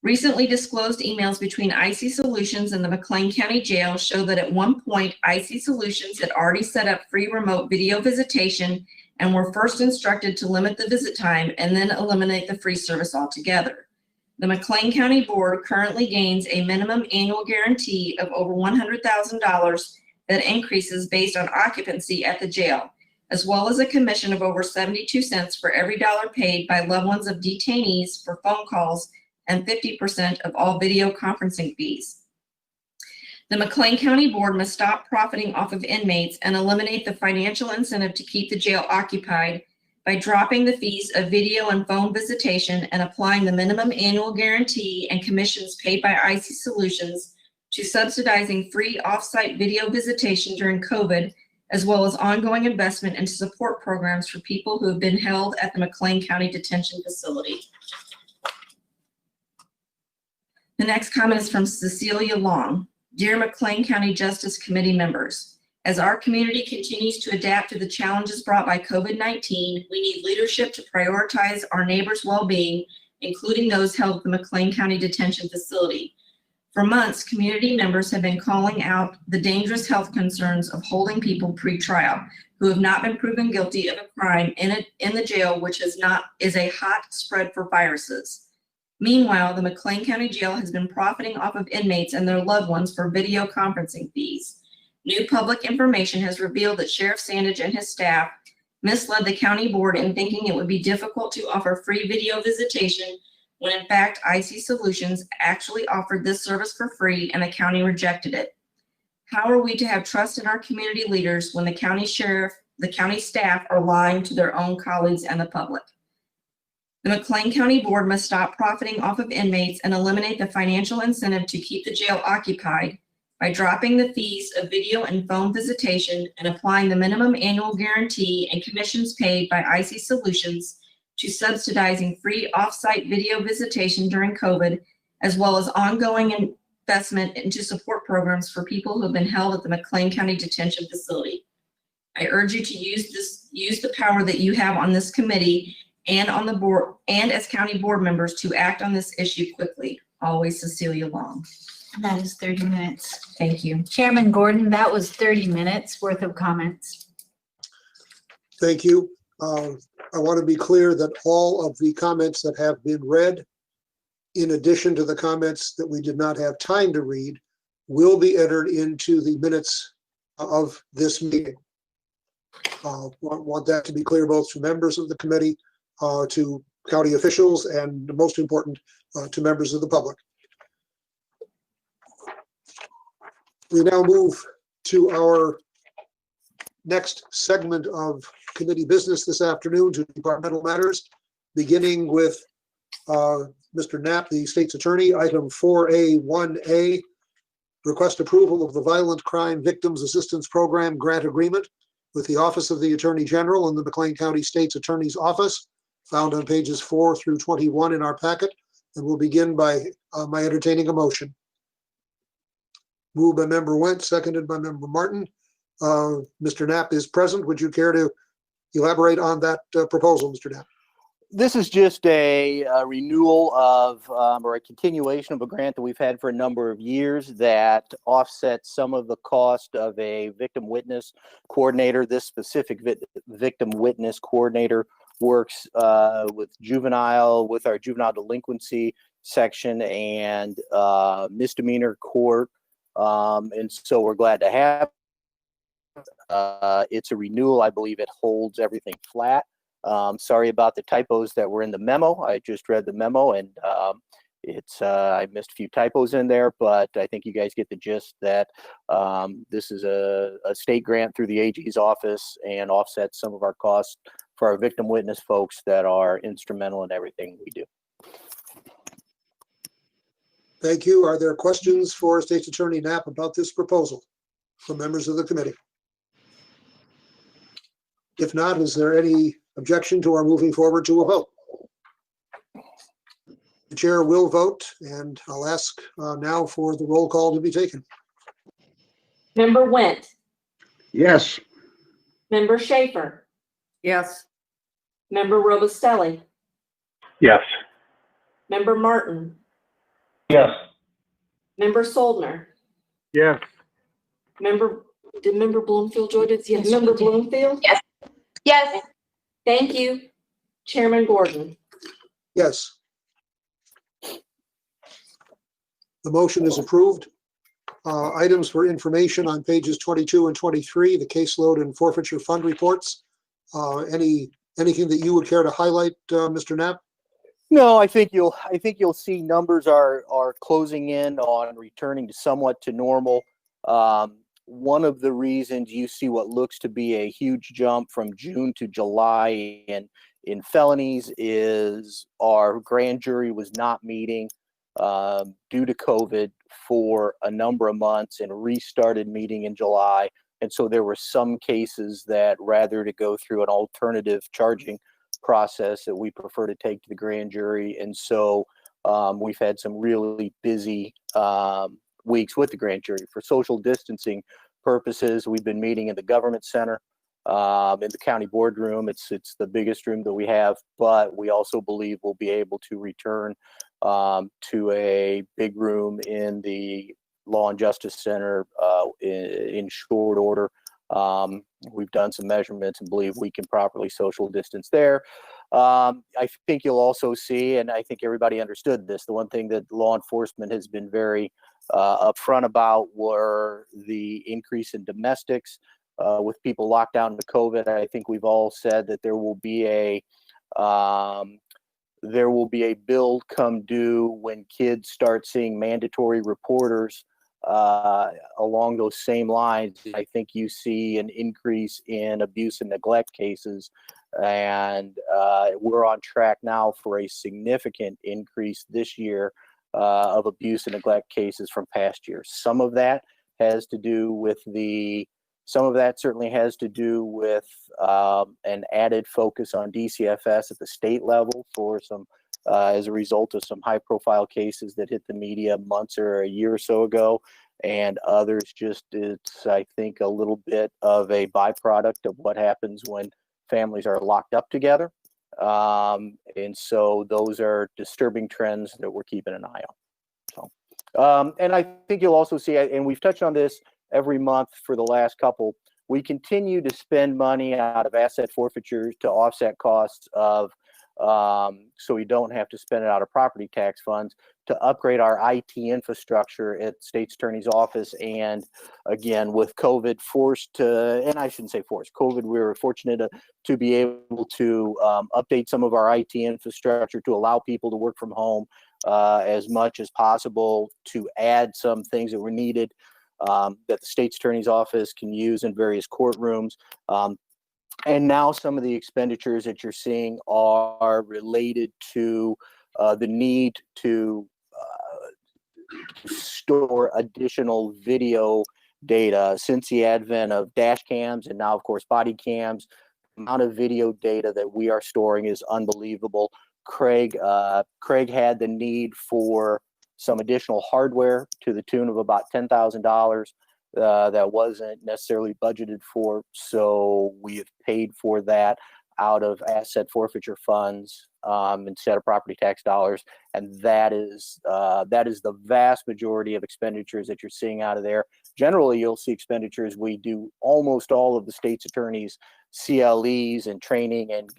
Recently disclosed emails between Icy Solutions and the McLean County Jail show that at one point, Icy Solutions had already set up free remote video visitation and were first instructed to limit the visit time and then eliminate the free service altogether. The McLean County Board currently gains a minimum annual guarantee of over $100,000 that increases based on occupancy at the jail, as well as a commission of over 72 cents for every dollar paid by loved ones of detainees for phone calls and 50% of all video conferencing fees. The McLean County Board must stop profiting off of inmates and eliminate the financial incentive to keep the jail occupied by dropping the fees of video and phone visitation and applying the minimum annual guarantee and commissions paid by Icy Solutions to subsidizing free off-site video visitation during COVID, as well as ongoing investment into support programs for people who have been held at the McLean County Detention Facility. The next comment is from Cecilia Long. Dear McLean County Justice Committee members, as our community continues to adapt to the challenges brought by COVID-19, we need leadership to prioritize our neighbors' well-being, including those held at the McLean County Detention Facility. For months, community members have been calling out the dangerous health concerns of holding people pre-trial who have not been proven guilty of a crime in the jail, which is a hot spread for viruses. Meanwhile, the McLean County Jail has been profiting off of inmates and their loved ones for video conferencing fees. New public information has revealed that Sheriff Sandage and his staff misled the county board in thinking it would be difficult to offer free video visitation when in fact Icy Solutions actually offered this service for free and the county rejected it. How are we to have trust in our community leaders when the county sheriff, the county staff are lying to their own colleagues and the public? The McLean County Board must stop profiting off of inmates and eliminate the financial incentive to keep the jail occupied by dropping the fees of video and phone visitation and applying the minimum annual guarantee and commissions paid by Icy Solutions to subsidizing free off-site video visitation during COVID, as well as ongoing investment into support programs for people who have been held at the McLean County Detention Facility. I urge you to use the power that you have on this committee and on the board and as county board members to act on this issue quickly. Always Cecilia Long. That is 30 minutes. Thank you. Chairman Gordon, that was 30 minutes worth of comments. Thank you. I want to be clear that all of the comments that have been read, in addition to the comments that we did not have time to read, will be entered into the minutes of this meeting. Want that to be clear both to members of the committee, to county officials, and most important, to members of the public. We now move to our next segment of committee business this afternoon, to departmental matters, beginning with Mr. Knapp, the state's attorney. Item 4A1A, request approval of the Violent Crime Victims Assistance Program grant agreement with the Office of the Attorney General and the McLean County State's Attorney's Office, found on pages 4 through 21 in our packet. And we'll begin by my entertaining a motion. Moved by member Went, seconded by member Martin. Mr. Knapp is present. Would you care to elaborate on that proposal, Mr. Knapp? This is just a renewal of or a continuation of a grant that we've had for a number of years that offsets some of the cost of a victim witness coordinator. This specific victim witness coordinator works with our juvenile delinquency section and misdemeanor court. And so we're glad to have it's a renewal. I believe it holds everything flat. Sorry about the typos that were in the memo. I just read the memo, and It's I missed a few typos in there, but I think you guys get the gist that this is a state grant through the AG's office and offsets some of our costs for our victim witness folks that are instrumental in everything we do. Thank you. Are there questions for State's Attorney Knapp about this proposal from members of the committee? If not, is there any objection to our moving forward to a vote? The chair will vote, and I'll ask now for the roll call to be taken. Member Wendt, Yes. Member Schaefer, Yes. Member Robustelli, Yes. Member Martin, Yes. Member Soldner, Yes. Did Member Bloomfield join us? Yes. Member Bloomfield? Yes. Yes. Thank you. Chairman Gordon. Yes. The motion is approved. Items for information on pages 22 and 23, the caseload and forfeiture fund reports. Anything that you would care to highlight, Mr. Knapp? No, I think you'll see numbers are closing in on returning to somewhat to normal. One of the reasons you see what looks to be a huge jump from June to July in felonies is our grand jury was not meeting due to COVID for a number of months and restarted meeting in July. And so there were some cases that rather to go through an alternative charging process that we prefer to take to the grand jury. And so we've had some really busy weeks with the grand jury. For social distancing purposes, we've been meeting in the government center, in the county boardroom. It's the biggest room that we have, but we also believe we'll be able to return to a big room in the Law and Justice Center in short order. We've done some measurements and believe we can properly social distance there. I think you'll also see, and I think everybody understood this, the one thing that law enforcement has been very upfront about were the increase in domestics with people locked down to COVID. I think we've all said that there will be a bill come due when kids start seeing mandatory reporters along those same lines. I think you see an increase in abuse and neglect cases, and we're on track now for a significant increase this year of abuse and neglect cases from past years. Some of that certainly has to do with an added focus on DCFS at the state level for some as a result of some high profile cases that hit the media months or a year or so ago, and others just it's, I think, a little bit of a byproduct of what happens when families are locked up together. And so those are disturbing trends that we're keeping an eye on. So, and I think you'll also see, and we've touched on this every month for the last couple, we continue to spend money out of asset forfeitures to offset costs of so we don't have to spend it out of property tax funds to upgrade our IT infrastructure at the State's Attorney's Office. And again, with COVID and I shouldn't say forced, COVID, we were fortunate to be able to update some of our IT infrastructure to allow people to work from home as much as possible, to add some things that were needed that the State's Attorney's Office can use in various courtrooms. And now some of the expenditures that you're seeing are related to the need to store additional video data. Since the advent of dash cams and now, of course, body cams, the amount of video data that we are storing is unbelievable. Craig had the need for some additional hardware to the tune of about $10,000. That wasn't necessarily budgeted for, so we have paid for that out of asset forfeiture funds instead of property tax dollars, and that is the vast majority of expenditures that you're seeing out of there. Generally, you'll see expenditures. We do almost all of the state's attorneys' CLEs and training and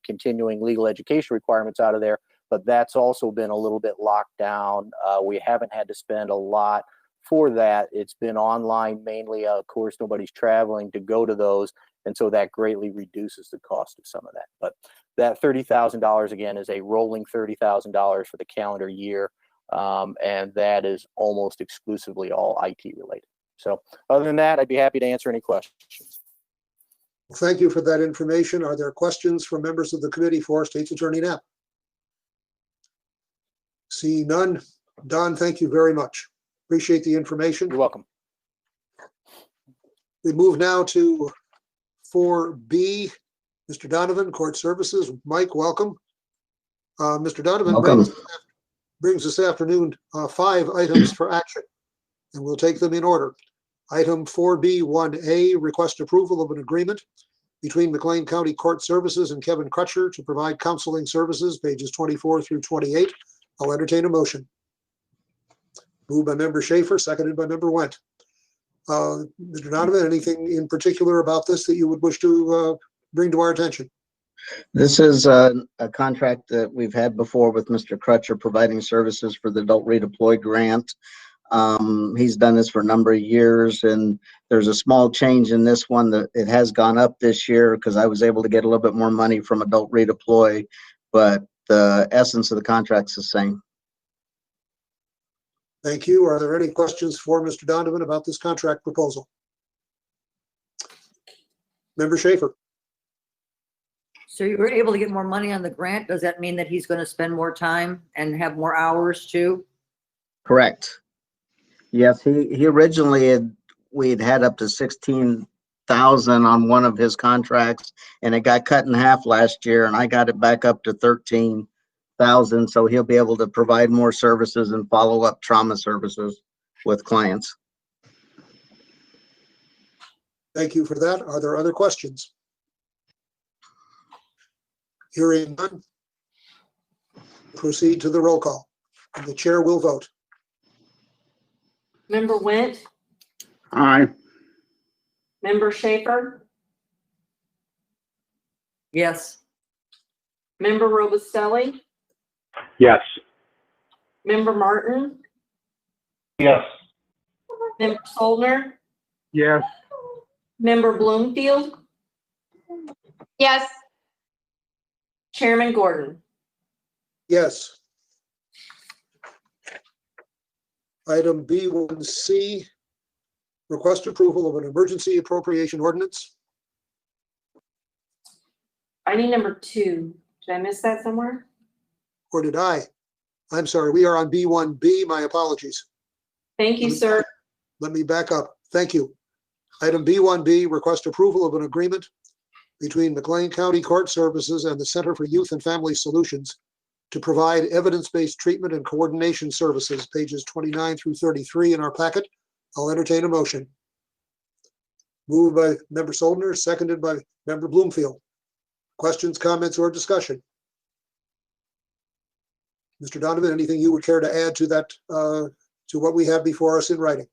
continuing legal education requirements out of there, but that's also been a little bit locked down. We haven't had to spend a lot for that. It's been online mainly. Of course, nobody's traveling to go to those, and so that greatly reduces the cost of some of that. But that $30,000 again is a rolling $30,000 for the calendar year. And that is almost exclusively all IT related. So other than that, I'd be happy to answer any questions. Thank you for that information. Are there questions from members of the committee for State's Attorney Knapp? Seeing none. Don, thank you very much. Appreciate the information. You're welcome. We move now to 4B. Mr. Donovan, Court Services. Mike, welcome. Mr. Donovan Welcome. brings this afternoon 5 items for action, and we'll take them in order. Item 4B1A, request approval of an agreement between McLean County Court Services and Kevin Crutcher to provide counseling services, pages 24 through 28. I'll entertain a motion. Moved by Member Schaefer, seconded by Member Wendt. Mr. Donovan, anything in particular about this that you would wish to bring to our attention? This is a contract that we've had before with Mr. Crutcher, providing services for the Adult Redeploy Grant. He's done this for a number of years, and there's a small change in this one that it has gone up this year because I was able to get a little bit more money from Adult Redeploy, but the essence of the contract's the same. Thank you. Are there any questions for Mr. Donovan about this contract proposal? Member Schaefer. So you were able to get more money on the grant. Does that mean that he's going to spend more time and have more hours too? Correct. Yes, he originally we'd had up to 16,000 on one of his contracts, and it got cut in half last year, and I got it back up to 13,000. So he'll be able to provide more services and follow up trauma services with clients. Thank you for that. Are there other questions? Hearing none. Proceed to the roll call, and the chair will vote. Member Wendt, Aye. Member Schaefer, Yes. Member Robustelli, Yes. Member Martin, Yes. Member Soldner, Yes. Member Bloomfield, Yes. Chairman Gordon. Yes. Item B1C, request approval of an emergency appropriation ordinance. I need number 2. Did I miss that somewhere? Or did I? I'm sorry, we are on B1B. My apologies. Thank you, sir. Let me back up. Thank you. Item B1B, request approval of an agreement between McLean County Court Services and the Center for Youth and Family Solutions to provide evidence-based treatment and coordination services, pages 29 through 33 in our packet. I'll entertain a motion. Moved by Member Soldner, seconded by Member Bloomfield. Questions, comments, or discussion? Mr. Donovan, anything you would care to add to that, to what we have before us in writing?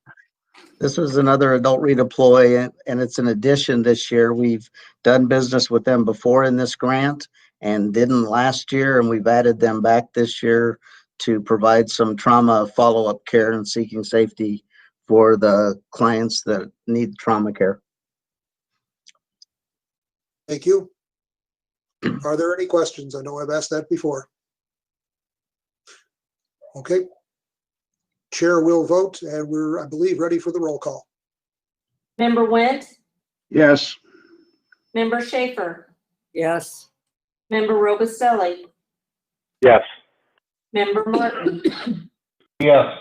This is another Adult Redeploy, and it's an addition this year. We've done business with them before in this grant and didn't last year, and we've added them back this year to provide some trauma follow-up care and seeking safety for the clients that need trauma care. Thank you. Are there any questions? I know I've asked that before. Okay. Chair will vote, and we're, I believe, ready for the roll call. Member Wendt, Yes. Member Schaefer, Yes. Member Robustelli, Yes. Member Martin, Yes.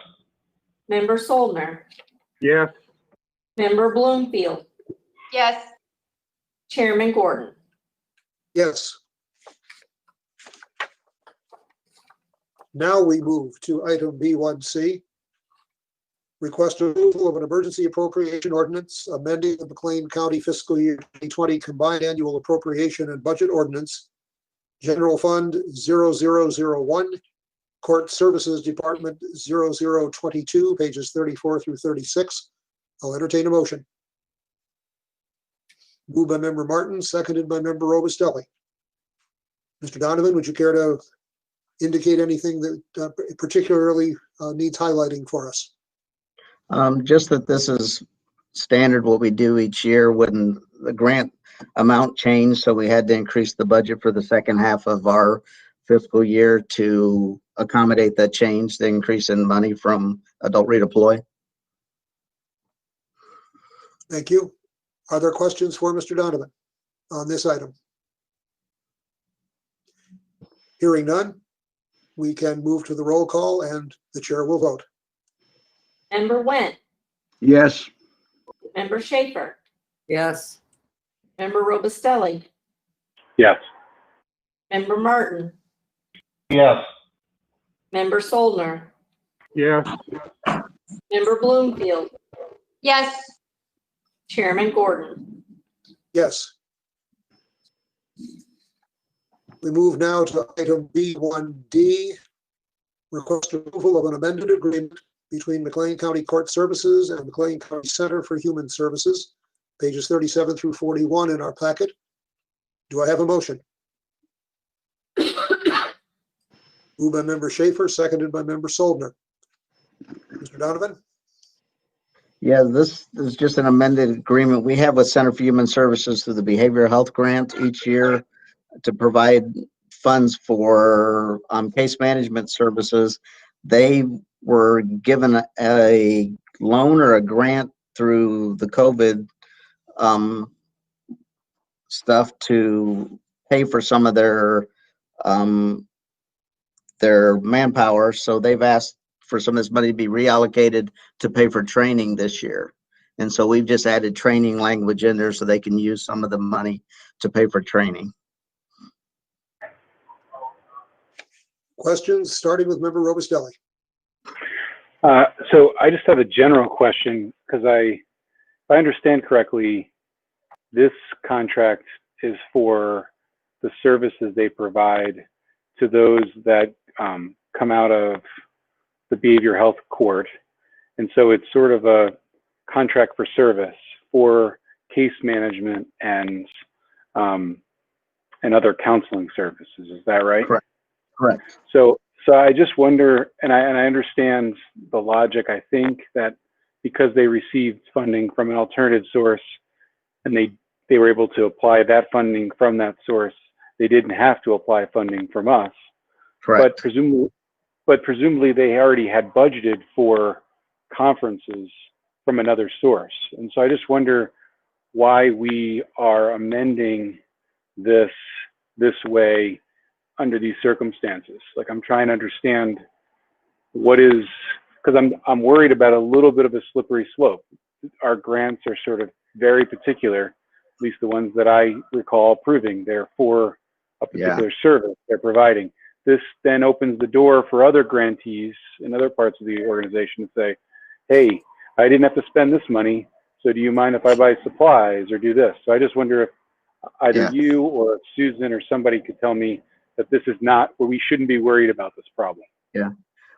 Member Soldner, Yes. Member Bloomfield, Yes. Chairman Gordon. Yes. Now we move to item B1C. Request approval of an emergency appropriation ordinance amending the McLean County fiscal year 2020 combined annual appropriation and budget ordinance, General Fund 0001, Court Services Department 0022, pages 34 through 36. I'll entertain a motion. Moved by Member Martin, seconded by Member Robustelli. Mr. Donovan, would you care to indicate anything that particularly needs highlighting for us? Just that this is standard what we do each year when the grant amount changed, so we had to increase the budget for the second half of our fiscal year to accommodate that change, the increase in money from adult redeploy. Thank you. Are there questions for Mr. Donovan on this item? Hearing none, we can move to the roll call and the chair will vote. Member Went, Yes. Member Schaefer, Yes. Member Robustelli, Yes. Member Martin, Yes. Member Soldner, Yes. Member Bloomfield, Yes. Chairman Gordon. Yes. We move now to item B1D, request approval of an amended agreement between McLean County Court Services and McLean County Center for Human Services, pages 37 through 41 in our packet. Do I have a motion? Moved by Member Schaefer, seconded by Member Soldner. Mr. Donovan? Yeah, this is just an amended agreement we have with Center for Human Services through the Behavioral Health Grant each year to provide funds for case management services. They were given a loan or a grant through the COVID stuff to pay for some of their manpower. So they've asked for some of this money to be reallocated to pay for training this year. And so we've just added training language in there so they can use some of the money to pay for training. Questions, starting with Member Robustelli. So I just have a general question, because if I understand correctly, this contract is for the services they provide to those that come out of the behavioral health court. And so it's sort of a contract for service for case management and other counseling services. Is that right? Correct. Correct. So I just wonder, and I understand the logic. I think that because they received funding from an alternative source and they were able to apply that funding from that source, they didn't have to apply funding from us. Correct. But presumably they already had budgeted for conferences from another source. And so I just wonder why we are amending this way under these circumstances. Like, I'm trying to understand what is, because I'm worried about a little bit of a slippery slope. Our grants are sort of very particular, at least the ones that I recall approving. They're for a particular service they're providing. This then opens the door for other grantees in other parts of the organization to say, hey, I didn't have to spend this money, so do you mind if I buy supplies or do this? So I just wonder if either you or Susan or somebody could tell me that this is not, where we shouldn't be worried about this problem. Yeah.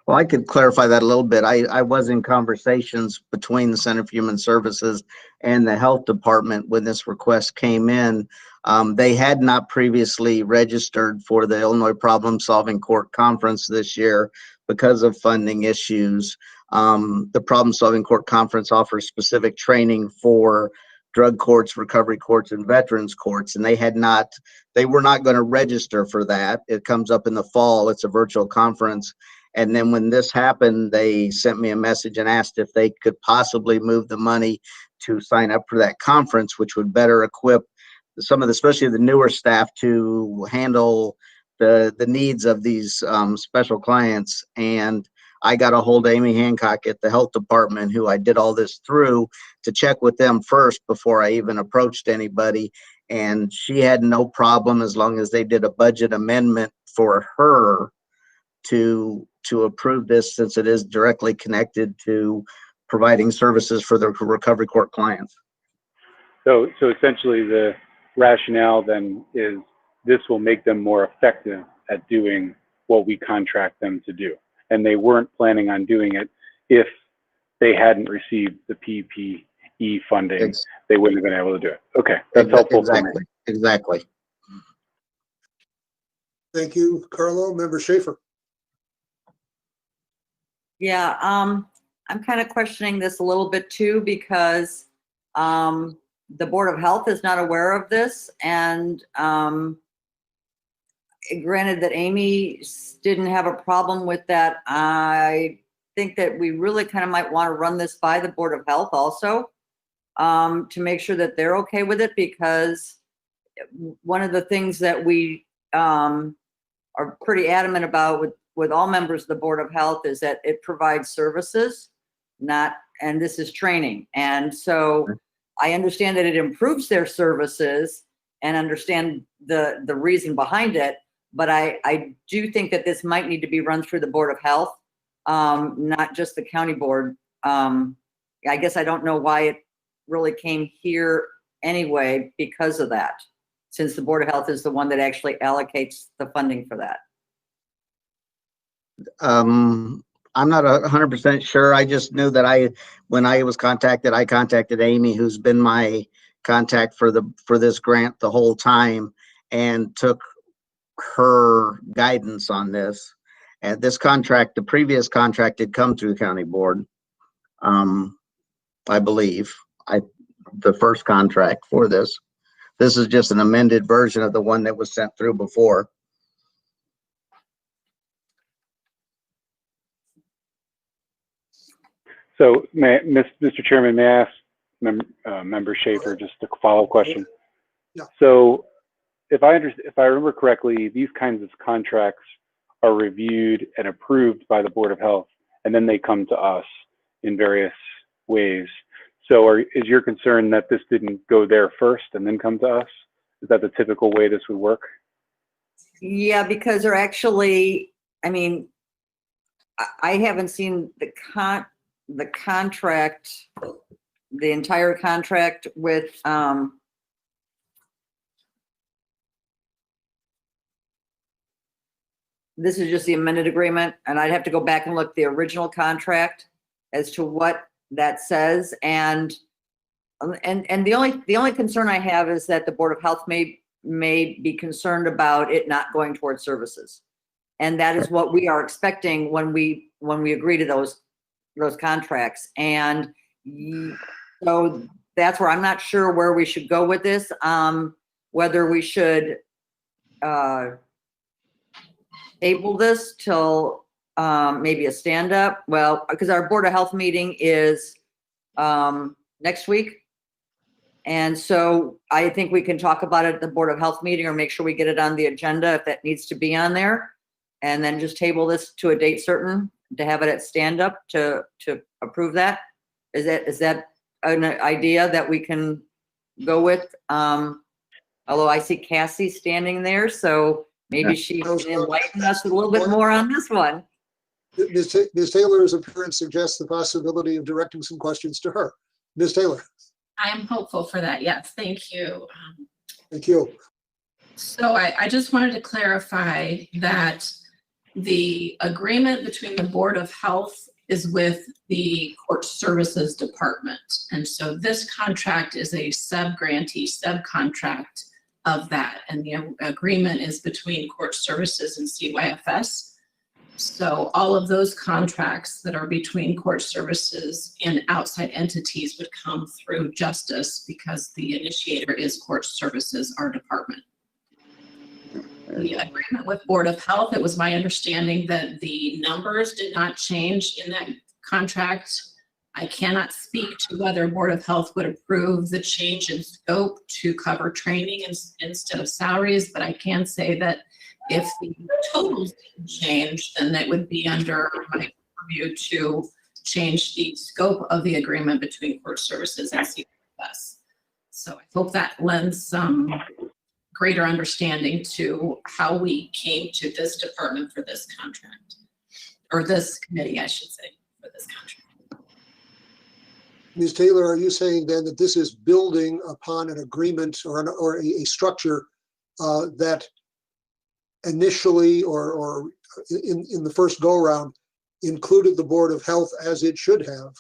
Well, I could clarify that a little bit. I was in conversations between the Center for Human Services and the Health Department when this request came in. They had not previously registered for the Illinois Problem Solving Court Conference this year because of funding issues. The Problem Solving Court Conference offers specific training for drug courts, recovery courts, and veterans courts, and they were not going to register for that. It comes up in the fall. It's a virtual conference. And then when this happened, they sent me a message and asked if they could possibly move the money to sign up for that conference, which would better equip some of the, especially the newer staff, to handle the needs of these special clients. And I got a hold of Amy Hancock at the Health Department, who I did all this through, to check with them first before I even approached anybody. And she had no problem as long as they did a budget amendment for her to approve this, since it is directly connected to providing services for the recovery court clients. So essentially the rationale then is this will make them more effective at doing what we contract them to do. And they weren't planning on doing it if they hadn't received the PPE funding. They wouldn't have been able to do it. Okay, that's helpful. Exactly. Exactly. Thank you, Carlo. Member Schaefer. Yeah, I'm kind of questioning this a little bit too, because the Board of Health is not aware of this, and granted that Amy didn't have a problem with that, I think that we really kind of might want to run this by the Board of Health also, to make sure that they're okay with it, because one of the things that we are pretty adamant about with all members of the Board of Health is that it provides services, and this is training. And so I understand that it improves their services and understand the reason behind it, but I do think that this might need to be run through the Board of Health, not just the county board. I guess I don't know why it really came here anyway because of that, since the Board of Health is the one that actually allocates the funding for that. I'm not 100% sure. I just knew that when I was contacted, I contacted Amy, who's been my contact for this grant the whole time, and took her guidance on this. And this contract, the previous contract, had come through the county board. I believe the first contract for this. This is just an amended version of the one that was sent through before. So, Mr. Chairman, may I ask Member Schaefer just a follow-up question? Yeah. So, if I remember correctly, these kinds of contracts are reviewed and approved by the Board of Health, and then they come to us in various ways. So, is your concern that this didn't go there first and then come to us? Is that the typical way this would work? Yeah, because they're actually, I mean, I haven't seen the contract, the entire contract with, this is just the amended agreement, and I'd have to go back and look at the original contract as to what that says. And the only concern I have is that the Board of Health may be concerned about it not going towards services. And that is what we are expecting when we agree to those contracts. And so that's where I'm not sure where we should go with this. Whether we should table this till maybe a stand-up. Well, because our Board of Health meeting is next week. And so I think we can talk about it at the Board of Health meeting, or make sure we get it on the agenda if that needs to be on there. And then just table this to a date certain to have it at stand-up to approve that. Is that an idea that we can go with? Although I see Cassie standing there, so maybe she can enlighten us a little bit more on this one. Ms. Taylor's appearance suggests the possibility of directing some questions to her. Ms. Taylor. I'm hopeful for that. Yes, thank you. Thank you. So I just wanted to clarify that the agreement between the Board of Health is with the Court Services Department. And so this contract is a sub-grantee, subcontract of that. And the agreement is between Court Services and CYFS. So all of those contracts that are between Court Services and outside entities would come through Justice, because the initiator is Court Services, our department. The agreement with Board of Health, it was my understanding that the numbers did not change in that contract. I cannot speak to whether Board of Health would approve the change in scope to cover training instead of salaries, but I can say that if the totals didn't change, then that would be under my purview to change the scope of the agreement between Court Services and CFS. So I hope that lends some greater understanding to how we came to this department for this contract, or this committee, I should say, for this contract. Ms. Taylor, are you saying then that this is building upon an agreement or a structure that initially or in the first go-around included the Board of Health as it should have,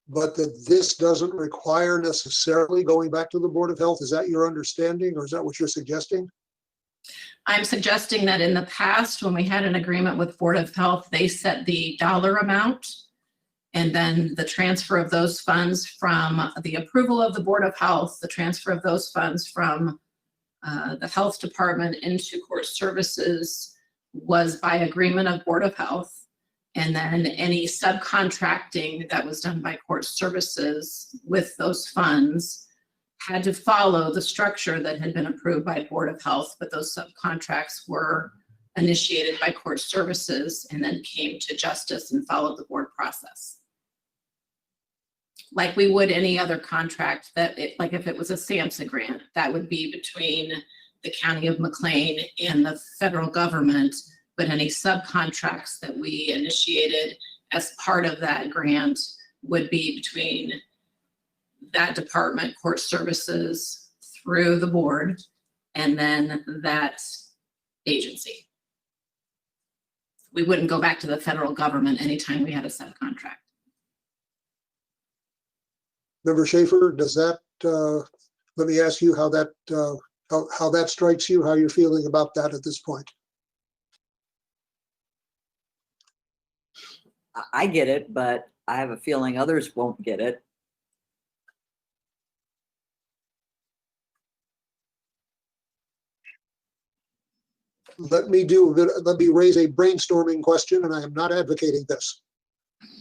but that this doesn't require necessarily going back to the Board of Health? Is that your understanding, or is that what you're suggesting? I'm suggesting that in the past, when we had an agreement with Board of Health, they set the dollar amount, and then the transfer of those funds from the approval of the Board of Health, the transfer of those funds from the health department into court services was by agreement of Board of Health. And then any subcontracting that was done by court services with those funds had to follow the structure that had been approved by Board of Health, but those subcontracts were initiated by court services and then came to justice and followed the board process. Like we would any other contract like if it was a SAMHSA grant, that would be between the county of McLean and the federal government, but any subcontracts that we initiated as part of that grant would be between that department, court services, through the board, and then that agency. We wouldn't go back to the federal government anytime we had a subcontract. Member Schaefer, does that, let me ask you how that strikes you, how you're feeling about that at this point? I get it, but I have a feeling others won't get it. Let me raise a brainstorming question, and I am not advocating this.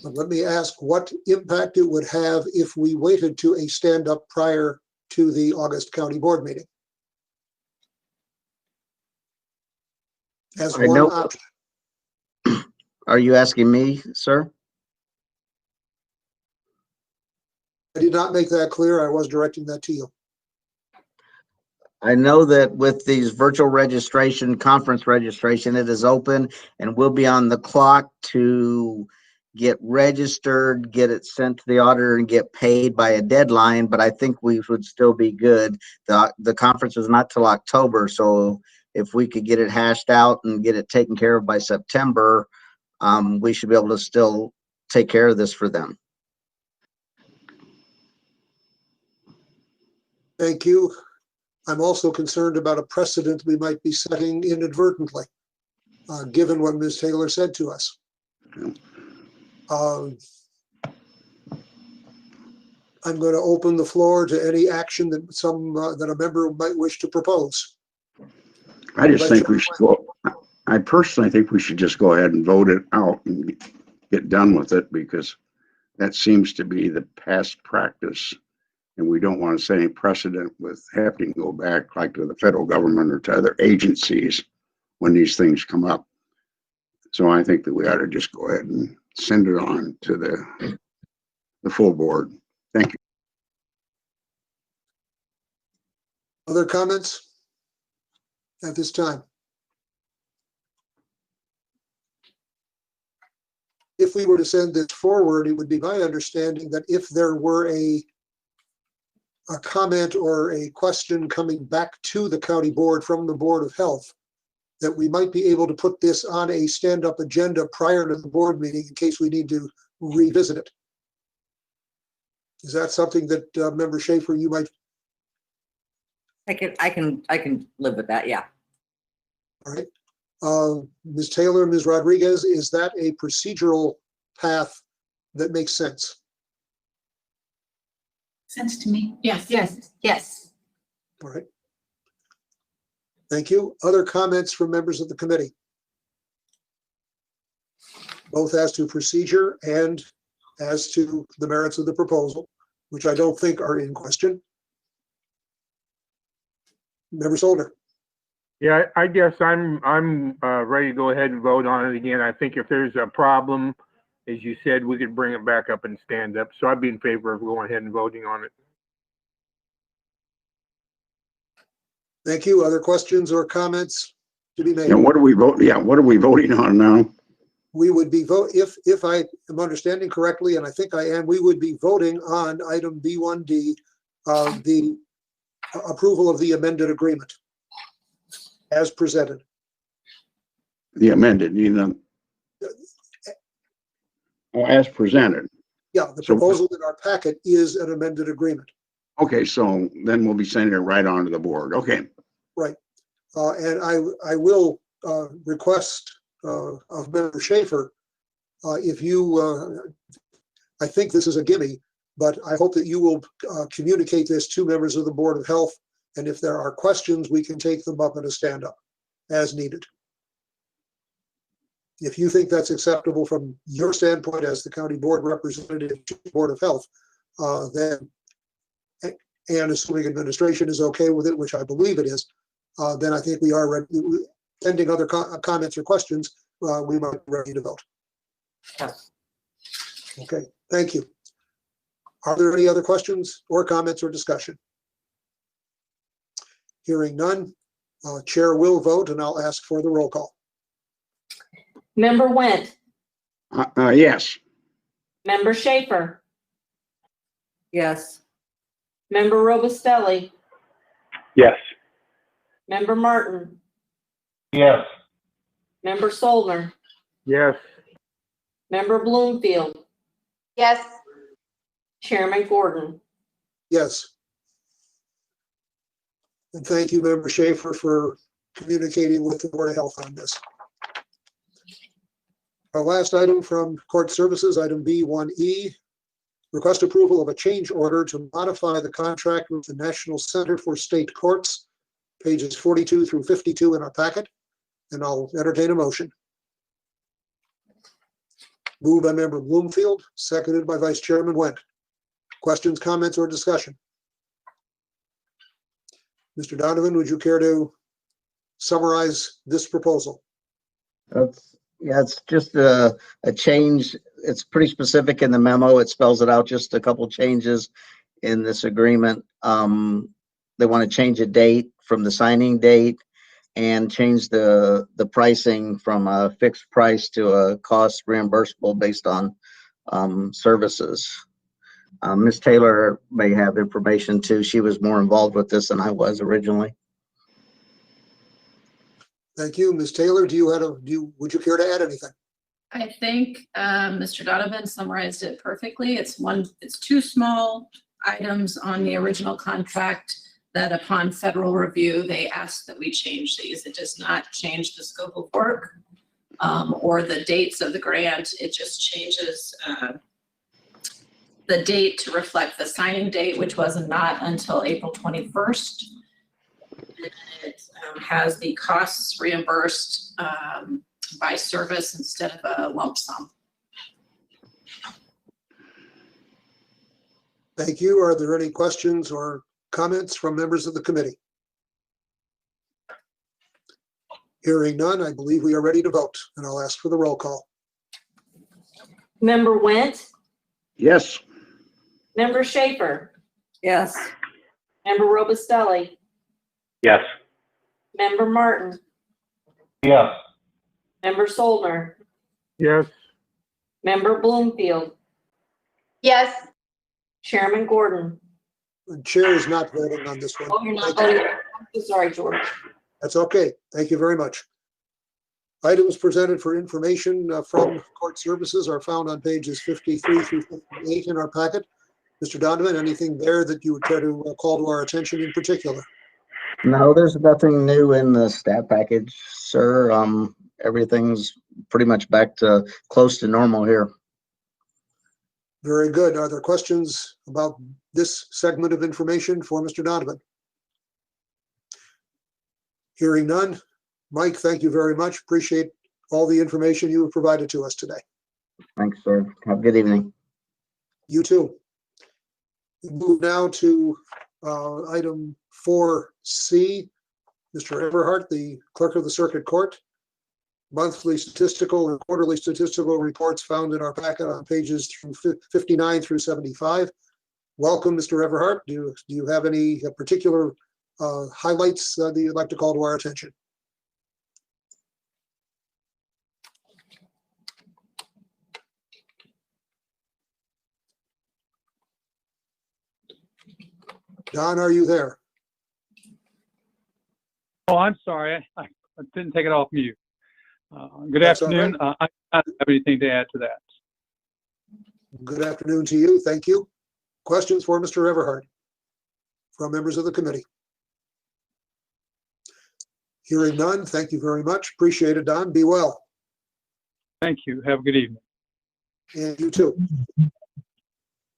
But let me ask what impact it would have if we waited to a stand-up prior to the August County Board meeting. As one option. Are you asking me, sir? I did not make that clear. I was directing that to you. I know that with these virtual registration, conference registration, it is open and we'll be on the clock to get registered, get it sent to the auditor and get paid by a deadline, but I think we would still be good. The conference is not till October, so if we could get it hashed out and get it taken care of by September, we should be able to still take care of this for them. Thank you. I'm also concerned about a precedent we might be setting inadvertently, given what Ms. Taylor said to us. I'm going to open the floor to any action that that a member might wish to propose. I just think we should go. I personally think we should just go ahead and vote it out and get done with it, because that seems to be the past practice. And we don't want to set any precedent with having to go back like to the federal government or to other agencies when these things come up. So I think that we ought to just go ahead and send it on to the full board. Thank you. Other comments at this time? If we were to send this forward, it would be my understanding that if there were a comment or a question coming back to the county board from the Board of Health, that we might be able to put this on a stand-up agenda prior to the board meeting in case we need to revisit it. Is that something that Member Schaefer, you might? I can live with that. Yeah. All right. Ms. Taylor, Ms. Rodriguez, is that a procedural path that makes sense? Sense to me. Yes. Yes, yes. All right. Thank you. Other comments from members of the committee? Both as to procedure and as to the merits of the proposal, which I don't think are in question. Member Solder. Yeah, I guess I'm ready to go ahead and vote on it again. I think if there's a problem, as you said, we could bring it back up and stand up. So I'd be in favor of going ahead and voting on it. Thank you. Other questions or comments to be made? And what are we voting? Yeah, what are we voting on now? We would be if I am understanding correctly, and I think I am, we would be voting on item B1D, the approval of the amended agreement as presented. The amended, as presented. Yeah, the proposal in our packet is an amended agreement. Okay, so then we'll be sending it right on to the board. Okay. Right. And I will request of Member Schaefer, if you, I think this is a gimme, but I hope that you will communicate this to members of the Board of Health And if there are questions, we can take them up in a stand-up as needed. If you think that's acceptable from your standpoint as the county board representative to the Board of Health, then, and assuming administration is okay with it, which I believe it is, then I think we are ready. Pending other comments or questions, we might be ready to vote. Yes. Okay, thank you. Are there any other questions or comments or discussion? Hearing none, Chair will vote, and I'll ask for the roll call. Member Went, Yes. Member Schaefer, Yes. Member Robustelli, Yes. Member Martin, Yes. Member Solner, Yes. Member Bloomfield, Yes. Chairman Gordon. Yes. And thank you, Member Schaefer, for communicating with the Board of Health on this. Our last item from Court Services, item B1E, request approval of a change order to modify the contract with the National Center for State Courts, pages 42 through 52 in our packet, and I'll entertain a motion. Moved by Member Bloomfield, seconded by Vice Chairman Wendt. Questions, comments, or discussion? Mr. Donovan, would you care to summarize this proposal? It's just a change. It's pretty specific in the memo. It spells it out, just a couple changes in this agreement. They want to change a date from the signing date and change the pricing from a fixed price to a cost reimbursable based on services. Ms. Taylor may have information too. She was more involved with this than I was originally. Thank you. Ms. Taylor, would you care to add anything? I think Mr. Donovan summarized it perfectly. It's two small items on the original contract that upon federal review, they asked that we change these. It does not change the scope of work or the dates of the grant. It just changes the date to reflect the signing date, which was not until April 21st. And it has the costs reimbursed by service instead of a lump sum. Thank you. Are there any questions or comments from members of the committee? Hearing none, I believe we are ready to vote, and I'll ask for the roll call. Member Went, Yes. Member Schaefer, Yes. Member Robustelli, Yes. Member Martin, Yes. Member Solner, Yes. Member Bloomfield, Yes. Chairman Gordon. The chair is not voting on this one. Oh, you're not Thank you. voting. I'm so sorry, George. That's okay. Thank you very much. Items presented for information from Court Services are found on pages 53 through 58 in our packet. Mr. Donovan, anything there that you would care to call to our attention in particular? No, there's nothing new in the stat package, sir. Everything's pretty much back to close to normal here. Very good. Are there questions about this segment of information for Mr. Donovan? Hearing none. Mike, thank you very much. Appreciate all the information you have provided to us today. Thanks, sir. Have a good evening. You too. We move now to item 4C. Mr. Everhart, the clerk of the circuit court. Monthly statistical and quarterly statistical reports found in our packet on pages 59 through 75. Welcome, Mr. Everhart. Do you have any particular highlights that you'd like to call to our attention? Don, are you there? Oh, I'm sorry. I didn't take it off mute. Good That's all afternoon. I don't have anything to add to that. Good afternoon to you. Thank you. Questions for Mr. Everhart from members of the committee? Hearing none, thank you very much. Appreciate it, Don. Be well. Thank you. Have a good evening. And you too.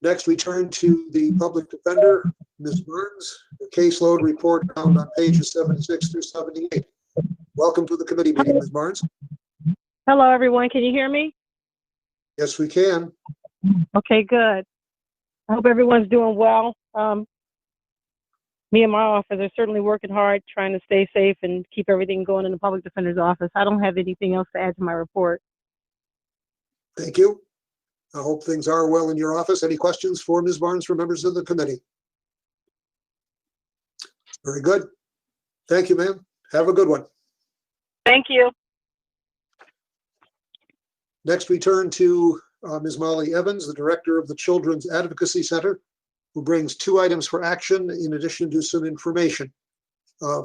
Next, we turn to the public defender, Ms. Burns, the caseload report found on pages 76 through 78. Welcome to the committee meeting, Ms. Barnes. Hello, everyone. Can you hear me? Yes, we can. Okay, good. I hope everyone's doing well. Me and my office are certainly working hard, trying to stay safe and keep everything going in the public defender's office. I don't have anything else to add to my report. Thank you. I hope things are well in your office. Any questions for Ms. Barnes for members of the committee? Very good. Thank you, ma'am. Have a good one. Thank you. Next, we turn to Ms. Molly Evans, the director of the Children's Advocacy Center, who brings 2 items for action in addition to some information.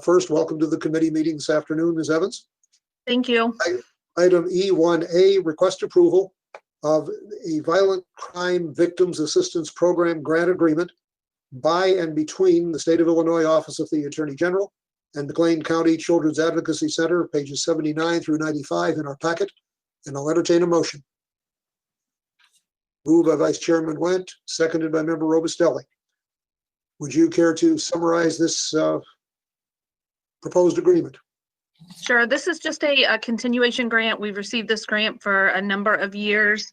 First, welcome to the committee meeting this afternoon, Ms. Evans. Thank you. Item E1A, request approval of a Violent Crime Victims Assistance Program grant agreement by and between the State of Illinois Office of the Attorney General and McLean County Children's Advocacy Center, pages 79 through 95 in our packet, and I'll entertain a motion. Moved by Vice Chairman Wendt, seconded by Member Robustelli. Would you care to summarize this proposed agreement? Sure. This is just a continuation grant. We've received this grant for a number of years.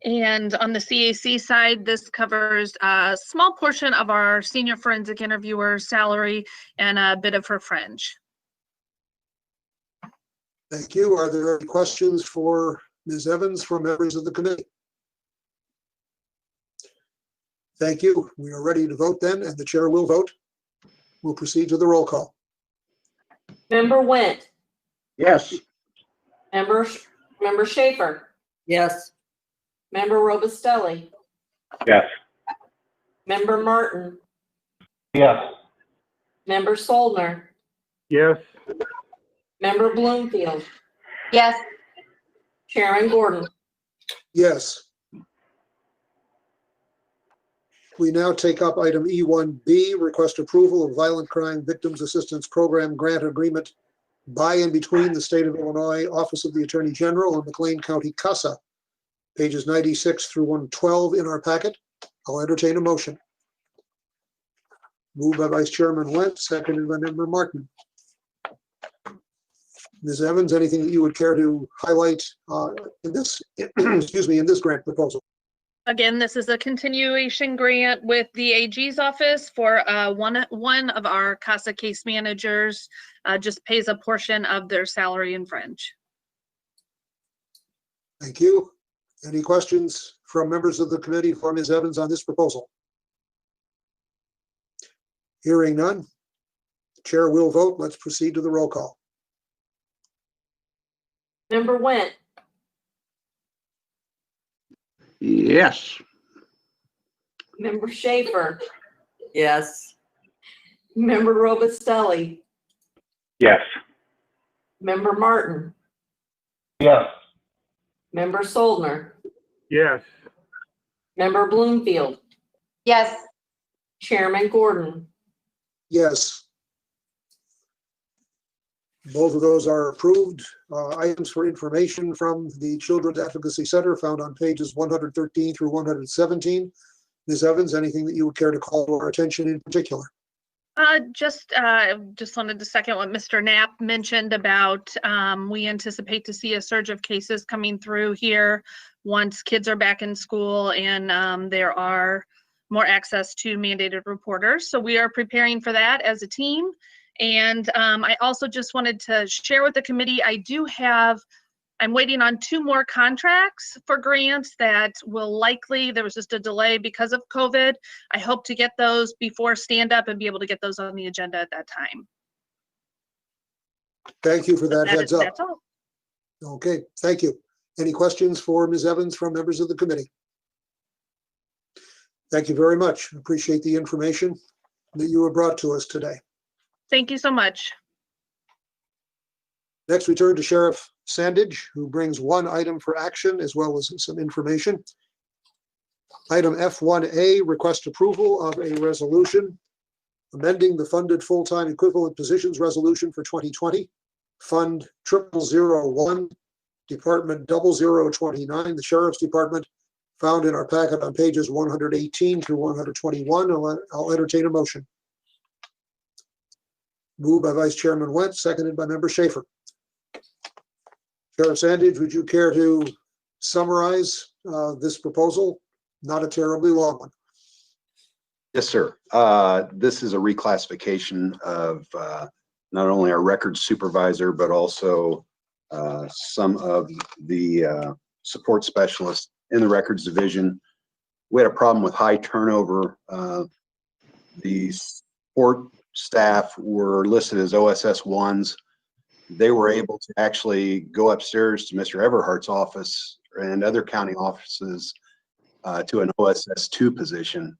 And on the CAC side, this covers a small portion of our senior forensic interviewer salary and a bit of her fringe. Thank you. Are there any questions for Ms. Evans from members of the committee? Thank you. We are ready to vote then, and the chair will vote. We'll proceed to the roll call. Member Wendt. Yes. Member Schaefer. Yes. Member Robustelli. Yes. Member Martin. Yes. Member Soldner. Yes. Member Bloomfield. Yes. Chairman Gordon. Yes. We now take up item E1B, request approval of Violent Crime Victims Assistance Program grant agreement by and between the State of Illinois Office of the Attorney General and McLean County CASA, pages 96 through 112 in our packet. I'll entertain a motion. Moved by Vice Chairman Wendt, seconded by Member Martin. Ms. Evans, anything that you would care to highlight in this, excuse me, in this grant proposal? Again, this is a continuation grant with the AG's office for one of our CASA case managers, just pays a portion of their salary and fringe. Thank you. Any questions from members of the committee for Ms. Evans on this proposal? Hearing none, the chair will vote. Let's proceed to the roll call. Member Wendt. Yes. Member Schaefer. Yes. Member Robustelli. Yes. Member Martin. Yes. Member Soldner. Yes. Member Bloomfield. Yes. Chairman Gordon. Yes. Both of those are approved. Items for information from the Children's Advocacy Center found on pages 113 through 117. Ms. Evans, anything that you would care to call to our attention in particular? Just wanted to second what Mr. Knapp mentioned about we anticipate to see a surge of cases coming through here once kids are back in school and there are more access to mandated reporters. So we are preparing for that as a team. And I also just wanted to share with the committee, I'm waiting on 2 more contracts for grants that will likely, there was just a delay because of COVID. I hope to get those before stand up and be able to get those on the agenda at that time. Thank you for that heads up. That's all. Okay, thank you. Any questions for Ms. Evans from members of the committee? Thank you very much. Appreciate the information that you have brought to us today. Thank you so much. Next, we turn to Sheriff Sandage, who brings 1 item for action as well as some information. Item F1A, request approval of a resolution amending the funded full-time equivalent positions resolution for 2020, Fund 0001, Department 0029, the Sheriff's Department, found in our packet on pages 118 through 121. I'll entertain a motion. Moved by Vice Chairman Wentz, seconded by Member Schaefer. Sheriff Sandage, would you care to summarize this proposal? Not a terribly long one. Yes, sir. This is a reclassification of not only our records supervisor, but also some of the support specialists in the records division. We had a problem with high turnover. The support staff were listed as OSS 1s. They were able to actually go upstairs to Mr. Everhart's office and other county offices to an OSS 2 position.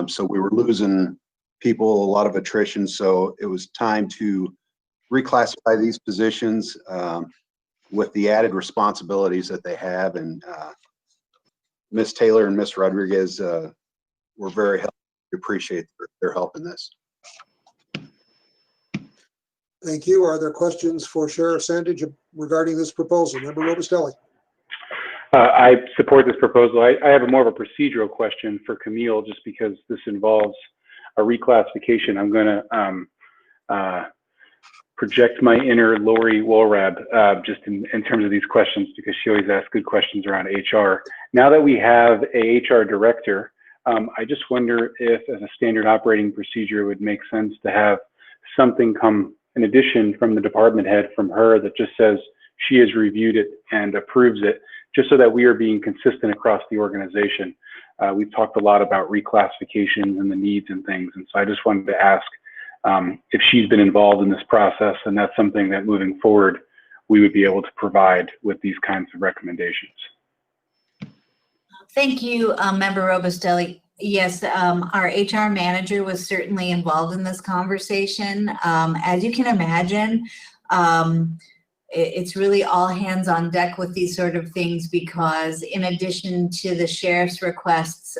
So we were losing people, a lot of attrition. So it was time to reclassify these positions with the added responsibilities that they have. And Ms. Taylor and Ms. Rodriguez were very helpful. We appreciate their help in this. Thank you. Are there questions for Sheriff Sandage regarding this proposal? Member Robustelli. I support this proposal. I have more of a procedural question for Camille, just because this involves a reclassification. I'm going to project my inner Lori Wohlrab just in terms of these questions, because she always asks good questions around HR. Now that we have a HR director, I just wonder if, as a standard operating procedure, it would make sense to have something come in addition from the department head, from her, that just says she has reviewed it and approves it, just so that we are being consistent across the organization. We've talked a lot about reclassifications and the needs and things, and so I just wanted to ask if she's been involved in this process, and that's something that moving forward we would be able to provide with these kinds of recommendations. Thank you, Member Robustelli. Yes, our HR manager was certainly involved in this conversation. As you can imagine, it's really all hands on deck with these sort of things, because in addition to the sheriff's requests,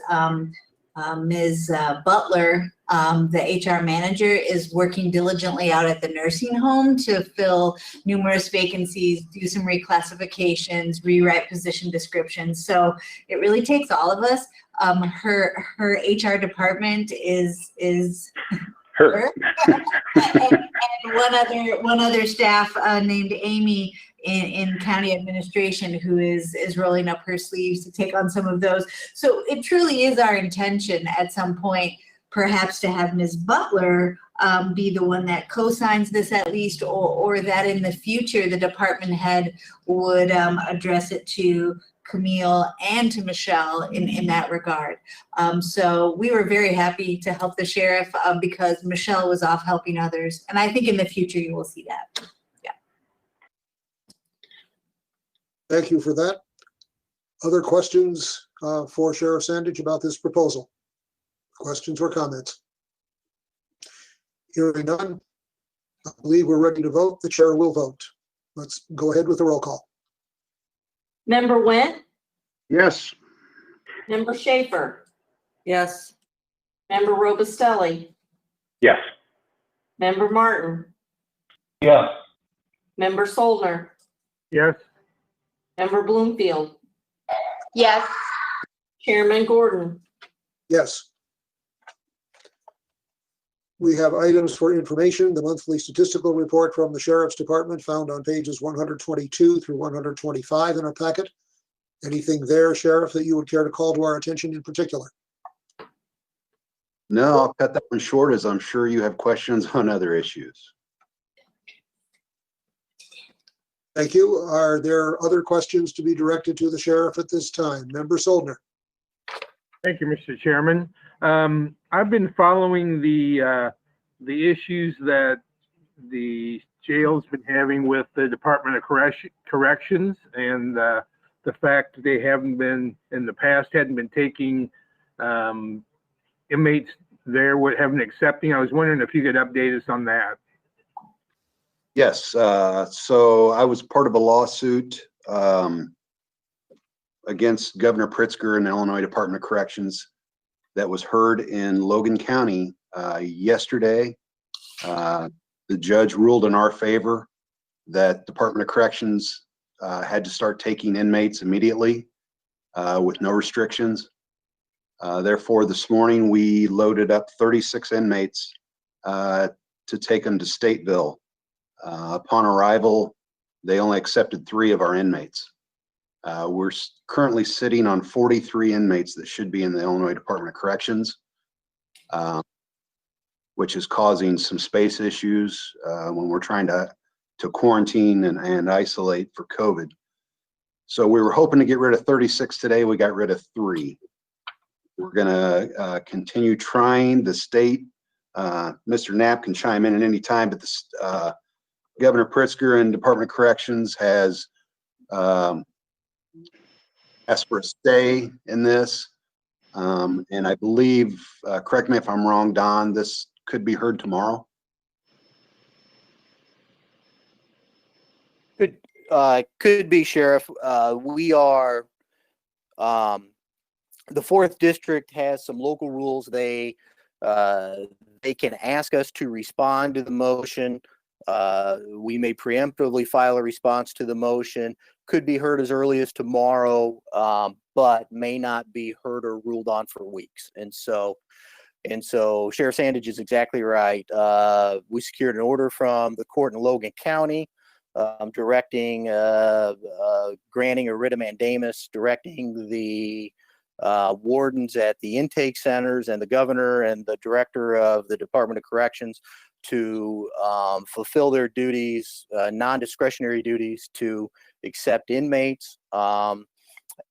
Ms. Butler, the HR manager, is working diligently out at the nursing home to fill numerous vacancies, do some reclassifications, rewrite position descriptions. So it really takes all of us. Her HR department is her. and one other staff named Amy in county administration, who is rolling up her sleeves to take on some of those. So it truly is our intention at some point, perhaps, to have Ms. Butler be the one that co-signs this at least, or that in the future the department head would address it to Camille and to Michelle in that regard. So we were very happy to help the sheriff because Michelle was off helping others. And I think in the future you will see that. Yeah. Thank you for that. Other questions for Sheriff Sandage about this proposal? Questions or comments? Hearing none, I believe we're ready to vote. The chair will vote. Let's go ahead with the roll call. Member Went, Yes. Member Schaefer, Yes. Member Robustelli, Yes. Member Martin, Yes. Member Soldner, Yes. Member Bloomfield, Yes. Chairman Gordon. Yes. We have items for information. The monthly statistical report from the Sheriff's Department found on pages 122 through 125 in our packet. Anything there, Sheriff, that you would care to call to our attention in particular? No, I'll cut that one short, as I'm sure you have questions on other issues. Thank you. Are there other questions to be directed to the sheriff at this time? Member Soldner. Thank you, Mr. Chairman. I've been following the issues that the jail's been having with the Department of Corrections, and the fact that they haven't been, in the past, hadn't been taking inmates there, haven't accepting. I was wondering if you could update us on that. Yes, so I was part of a lawsuit against Governor Pritzker and the Illinois Department of Corrections that was heard in Logan County yesterday. The judge ruled in our favor that Department of Corrections had to start taking inmates immediately. with no restrictions. Therefore, this morning we loaded up 36 inmates to take them to Stateville. Upon arrival, they only accepted 3 of our inmates. We're currently sitting on 43 inmates that should be in the Illinois Department of Corrections, which is causing some space issues when we're trying to quarantine and isolate for COVID. So we were hoping to get rid of 36 today. We got rid of 3. We're gonna continue trying. The state, Mr. Knapp can chime in at any time, but the Governor Pritzker and Department of Corrections has asked for a stay in this. And I believe, correct me if I'm wrong, Don, this could be heard tomorrow. Could be, Sheriff. We are, the 4th District has some local rules. They can ask us to respond to the motion. We may preemptively file a response to the motion. Could be heard as early as tomorrow, but may not be heard or ruled on for weeks. And so Sheriff Sandage is exactly right. We secured an order from the court in Logan County, directing, granting a writ of mandamus, directing the wardens at the intake centers and the governor and the director of the Department of Corrections to fulfill their duties, non-discretionary duties to accept inmates.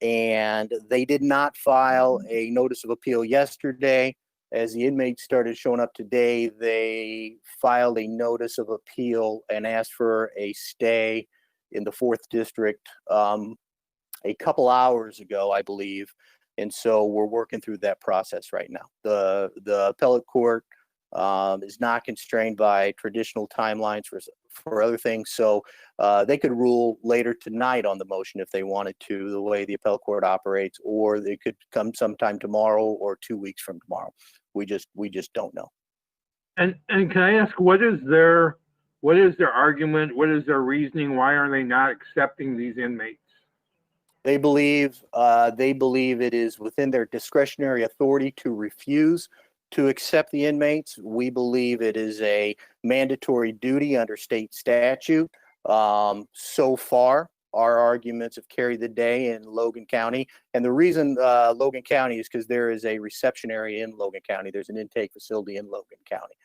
And they did not file a notice of appeal yesterday. As the inmates started showing up today, they filed a notice of appeal and asked for a stay in the 4th District a couple hours ago, I believe. And so we're working through that process right now. The appellate court is not constrained by traditional timelines for other things. So they could rule later tonight on the motion if they wanted to, the way the appellate court operates, or they could come sometime tomorrow or 2 weeks from tomorrow. We just don't know. And can I ask, what is their argument? What is their reasoning? Why are they not accepting these inmates? They believe it is within their discretionary authority to refuse to accept the inmates. We believe it is a mandatory duty under state statute. So far, our arguments have carried the day in Logan County. And the reason Logan County is because there is a reception area in Logan County. There's an intake facility in Logan County.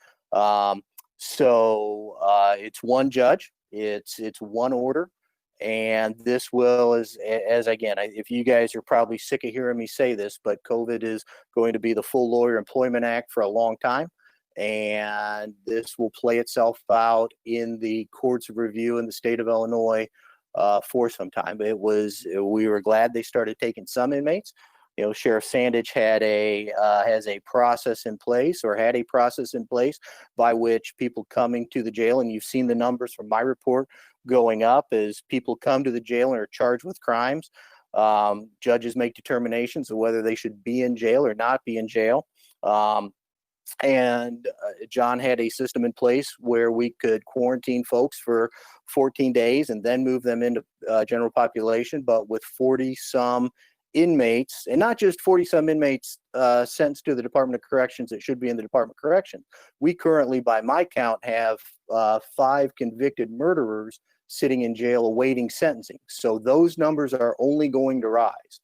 So it's one judge, it's one order. And this will, as again, if you guys are probably sick of hearing me say this, but COVID is going to be the full Lawyer Employment Act for a long time. And this will play itself out in the courts of review in the state of Illinois for some time. We were glad they started taking some inmates. You know, Sheriff Sandage has a process in place, or had a process in place by which people coming to the jail, and you've seen the numbers from my report going up as people come to the jail and are charged with crimes. Judges make determinations of whether they should be in jail or not be in jail. And John had a system in place where we could quarantine folks for 14 days and then move them into general population, but with 40-some inmates, and not just 40-some inmates sentenced to the Department of Corrections that should be in the Department of Corrections. We currently, by my count, have 5 convicted murderers sitting in jail awaiting sentencing. So those numbers are only going to rise.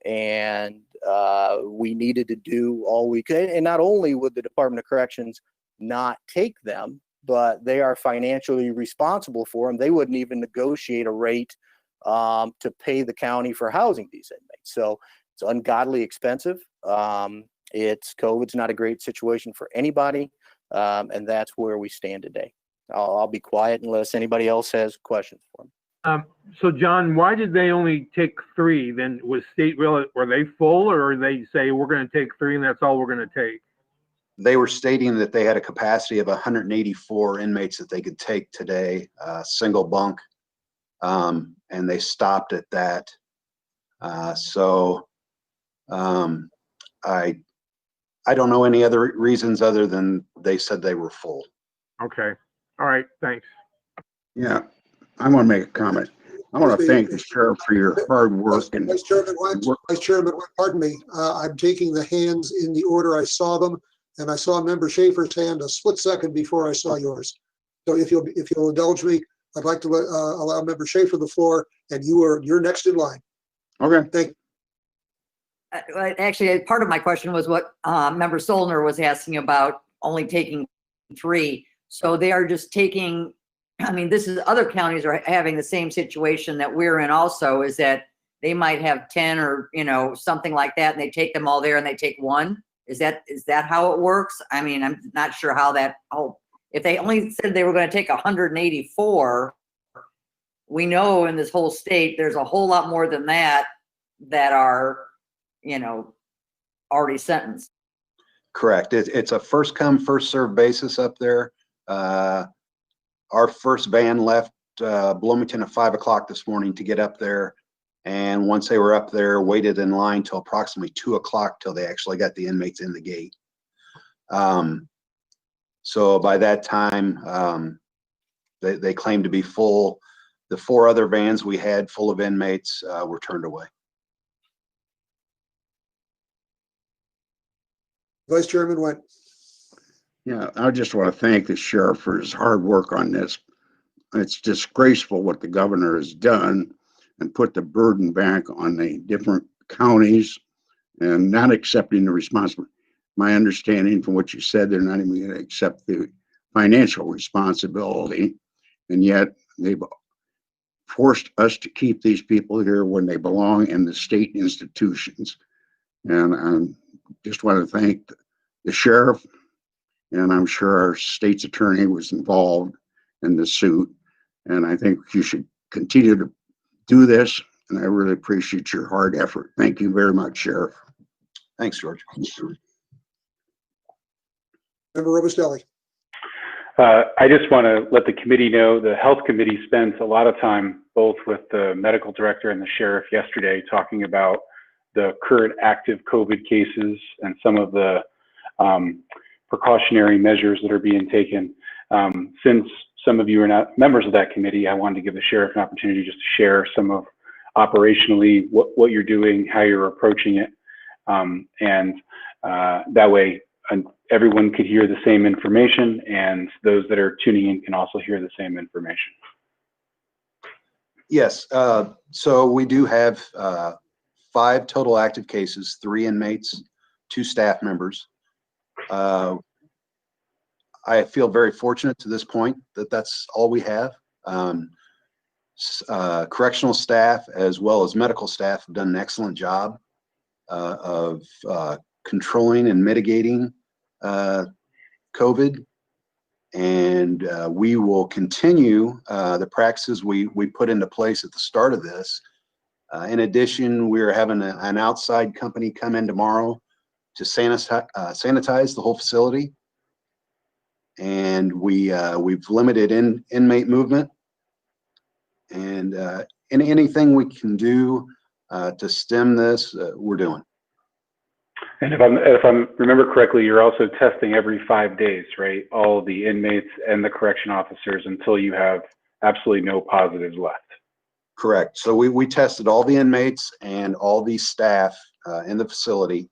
And we needed to do all we could. And not only would the Department of Corrections not take them, but they are financially responsible for them. They wouldn't even negotiate a rate to pay the county for housing these inmates. So it's ungodly expensive. COVID's not a great situation for anybody. And that's where we stand today. I'll be quiet unless anybody else has questions for me. So John, why did they only take 3? Then was Stateville, were they full, or they say we're going to take 3 and that's all we're going to take? They were stating that they had a capacity of 184 inmates that they could take today, single bunk, and they stopped at that. I don't know any other reasons other than they said they were full. Okay. All right. Thanks. Yeah, I want to make a comment. I want to thank the sheriff for your hard work and Vice Chairman Wentz, pardon me. I'm taking the hands in the order I saw them, and I saw Member Schaefer's hand a split second before I saw yours. So if you'll indulge me, I'd like to allow Member Schaefer the floor, and you're next in line. Okay. Thank you. Actually, part of my question was what Member Solner was asking about only taking 3. So they are just taking, I mean, this is other counties are having the same situation that we're in also, is that they might have 10 or, something like that, and they take them all there and they take 1. Is that how it works? I mean, I'm not sure how that, if they only said they were going to take 184, we know in this whole state, there's a whole lot more than that are, already sentenced. Correct. It's a first come, first served basis up there. Our first van left Bloomington at 5 o'clock this morning to get up there. And once they were up there, waited in line till approximately 2 o'clock till they actually got the inmates in the gate. So by that time, they claimed to be full. The 4 other vans we had full of inmates were turned away. Vice Chairman Wentz. Yeah, I just want to thank the sheriff for his hard work on this. It's disgraceful what the governor has done and put the burden back on the different counties and not accepting the responsibility. My understanding from what you said, they're not even going to accept the financial responsibility, and yet they've forced us to keep these people here when they belong in the state institutions. And I just want to thank the sheriff, and I'm sure our state's attorney was involved in the suit. And I think you should continue to do this, and I really appreciate your hard effort. Thank you very much, Sheriff. Thanks, George. Member Robustelli. I just want to let the committee know the health committee spent a lot of time both with the medical director and the sheriff yesterday talking about the current active COVID cases and some of the precautionary measures that are being taken. Since some of you are not members of that committee, I wanted to give the sheriff an opportunity just to share some of operationally what you're doing, how you're approaching it. And that way everyone could hear the same information, and those that are tuning in can also hear the same information. Yes, so we do have 5 total active cases, 3 inmates, 2 staff members. I feel very fortunate to this point that that's all we have. Correctional staff as well as medical staff have done an excellent job of controlling and mitigating COVID. And we will continue the practices we put into place at the start of this. In addition, we're having an outside company come in tomorrow to sanitize the whole facility. And we've limited inmate movement. And anything we can do to stem this, we're doing. And if I remember correctly, you're also testing every 5 days, right? All the inmates and the correction officers until you have absolutely no positives left. Correct. So we tested all the inmates and all the staff in the facility.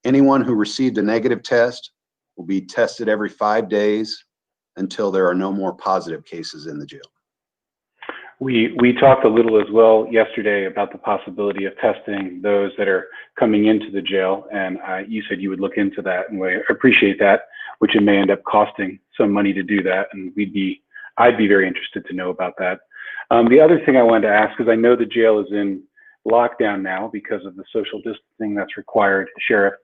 Anyone who received a negative test will be tested every 5 days until there are no more positive cases in the jail. We talked a little as well yesterday about the possibility of testing those that are coming into the jail, and you said you would look into that, and we appreciate that, which it may end up costing some money to do that, and I'd be very interested to know about that. The other thing I wanted to ask is I know the jail is in lockdown now because of the social distancing that's required. Sheriff,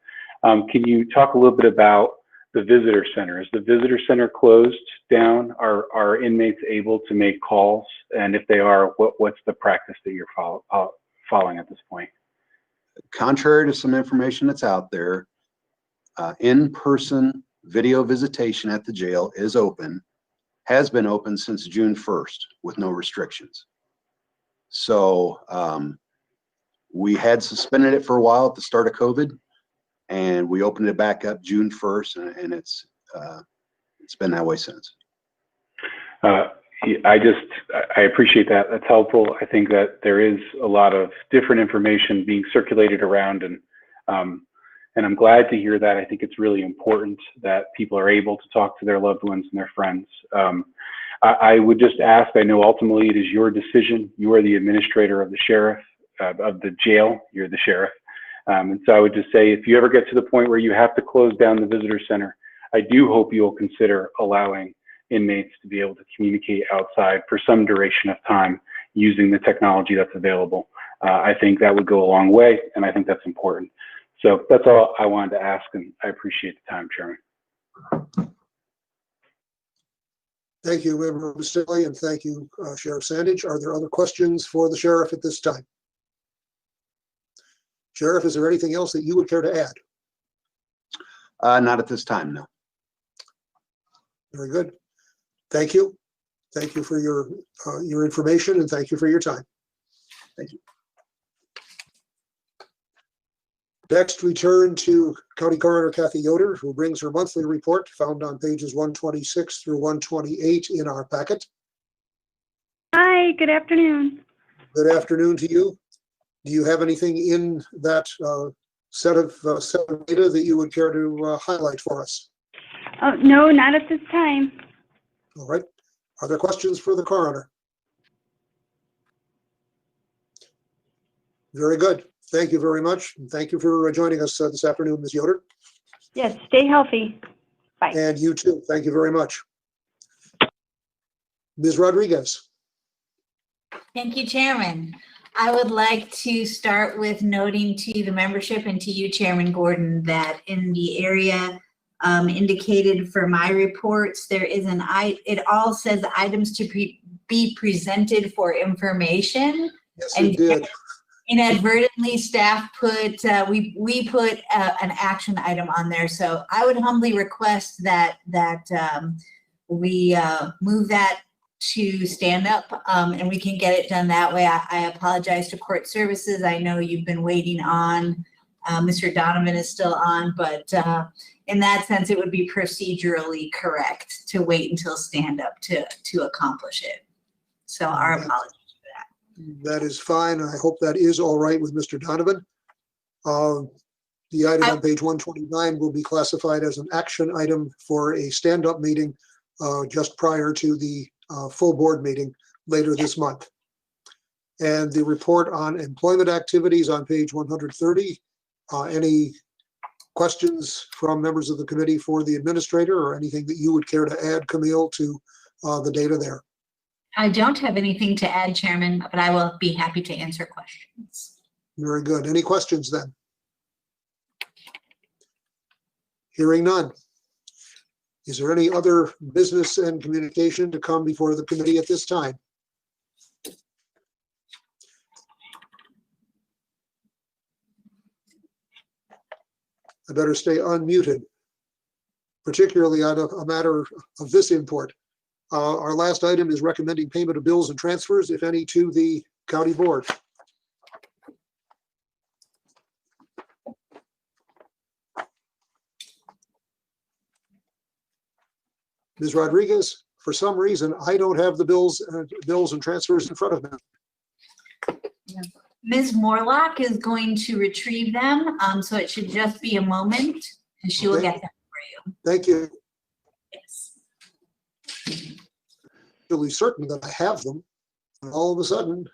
can you talk a little bit about the visitor center? Is the visitor center closed down? Are inmates able to make calls? And if they are, what's the practice that you're following at this point? Contrary to some information that's out there, in-person video visitation at the jail is open, has been open since June 1st with no restrictions. So we had suspended it for a while at the start of COVID, and we opened it back up June 1st, and it's been that way since. I appreciate that. That's helpful. I think that there is a lot of different information being circulated around, and I'm glad to hear that. I think it's really important that people are able to talk to their loved ones and their friends. I would just ask, I know ultimately it is your decision. You are the administrator of the sheriff, of the jail. You're the sheriff. And so I would just say, if you ever get to the point where you have to close down the visitor center, I do hope you'll consider allowing inmates to be able to communicate outside for some duration of time using the technology that's available. I think that would go a long way, and I think that's important. So that's all I wanted to ask, and I appreciate the time, Chairman. Thank you, Member Basile, and thank you, Sheriff Sandage. Are there other questions for the sheriff at this time? Sheriff, is there anything else that you would care to add? Not at this time, no. Very good. Thank you. Thank you for your information, and thank you for your time. Thank you. Next, we turn to County Coroner Kathy Yoder, who brings her monthly report found on pages 126 through 128 in our packet. Hi, good afternoon. Good afternoon to you. Do you have anything in that set of data that you would care to highlight for us? Oh, no, not at this time. All right. Are there questions for the coroner? Very good. Thank you very much. And thank you for joining us this afternoon, Ms. Yoder. Yes, stay healthy. Bye. And you too. Thank you very much. Ms. Rodriguez. Thank you, Chairman. I would like to start with noting to the membership and to you, Chairman Gordon, that in the area indicated for my reports, there is it all says items to be presented for information. Yes, it did. Inadvertently, staff put, we put an action item on there. So I would humbly request that we move that to stand up and we can get it done that way. I apologize to court services. I know you've been waiting on, Mr. Donovan is still on, but in that sense, it would be procedurally correct to wait until stand up to accomplish it. So our apologies. That is fine. I hope that is all right with Mr. Donovan. The item on page 129 will be classified as an action item for a stand-up meeting just prior to the full board meeting later this month. And the report on employment activities on page 130. Any questions from members of the committee for the administrator, or anything that you would care to add, Camille, to the data there? I don't have anything to add, Chairman, but I will be happy to answer questions. Very good. Any questions then? Hearing none. Is there any other business and communication to come before the committee at this time? I better stay unmuted, particularly on a matter of this import. Our last item is recommending payment of bills and transfers, if any, to the county board. Ms. Rodriguez, for some reason, I don't have the bills and transfers in front of me. Ms. Morlock is going to retrieve them, so it should just be a moment, and she will get them for you. Thank you. Yes. Really certain that I have them, and all of a sudden,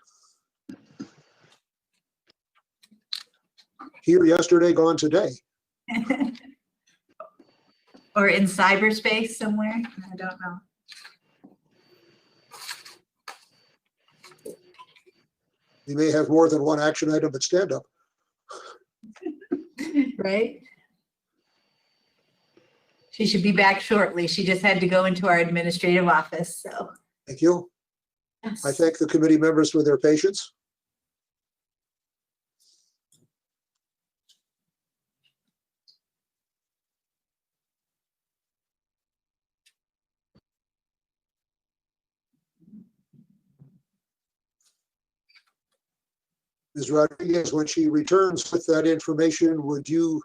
here yesterday, gone today. Or in cyberspace somewhere, I don't know. You may have more than one action item at stand up. Right? She should be back shortly. She just had to go into our administrative office, so. Thank you. Yes. I thank the committee members for their patience. Ms. Rodriguez, when she returns with that information, would you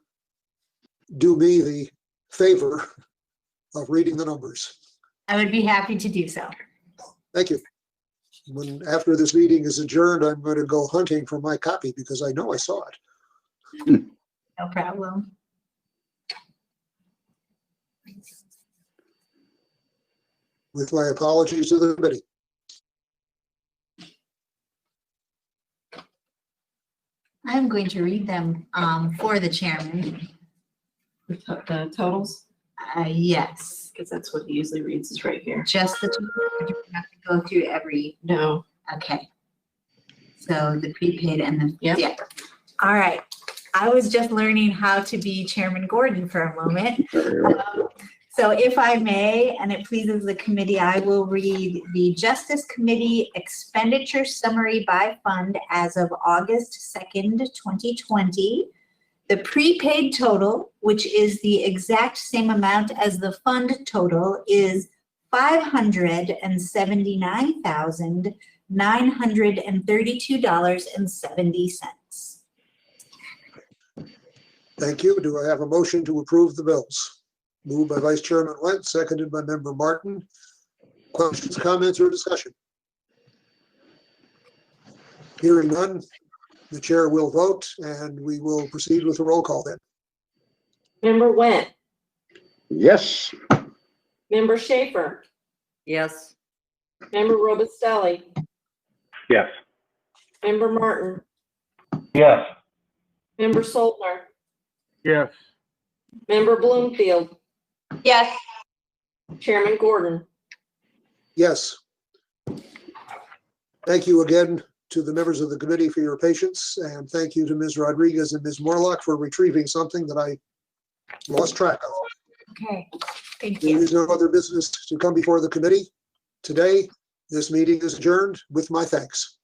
do me the favor of reading the numbers? I would be happy to do so. Thank you. After this meeting is adjourned, I'm going to go hunting for my copy because I know I saw it. No problem. With my apologies to the committee. I'm going to read them for the chairman. The totals, Yes, Because that's what he usually reads is right here. just the, do we have to go through every, No. okay. So the prepaid and the, Yep. yeah. All right. I was just learning how to be Chairman Gordon for a moment. So if I may, and it pleases the committee, I will read the Justice Committee Expenditure Summary by Fund as of August 2nd, 2020. The prepaid total, which is the exact same amount as the fund total, is $579,932.70. Thank you. Do I have a motion to approve the bills? Moved by Vice Chairman Went, seconded by Member Martin. Questions, comments, or discussion? Hearing none, the chair will vote and we will proceed with the roll call then. Member Went, Yes. Member Schaefer, Yes. Member Robustelli, Yes. Member Martin, Yes. Member Soltner, Yes. Member Bloomfield, Yes. Chairman Gordon. Yes. Thank you again to the members of the committee for your patience, and thank you to Ms. Rodriguez and Ms. Morlock for retrieving something that I lost track of. Okay, thank There you. is no other business to come before the committee. Today, this meeting is adjourned with my thanks.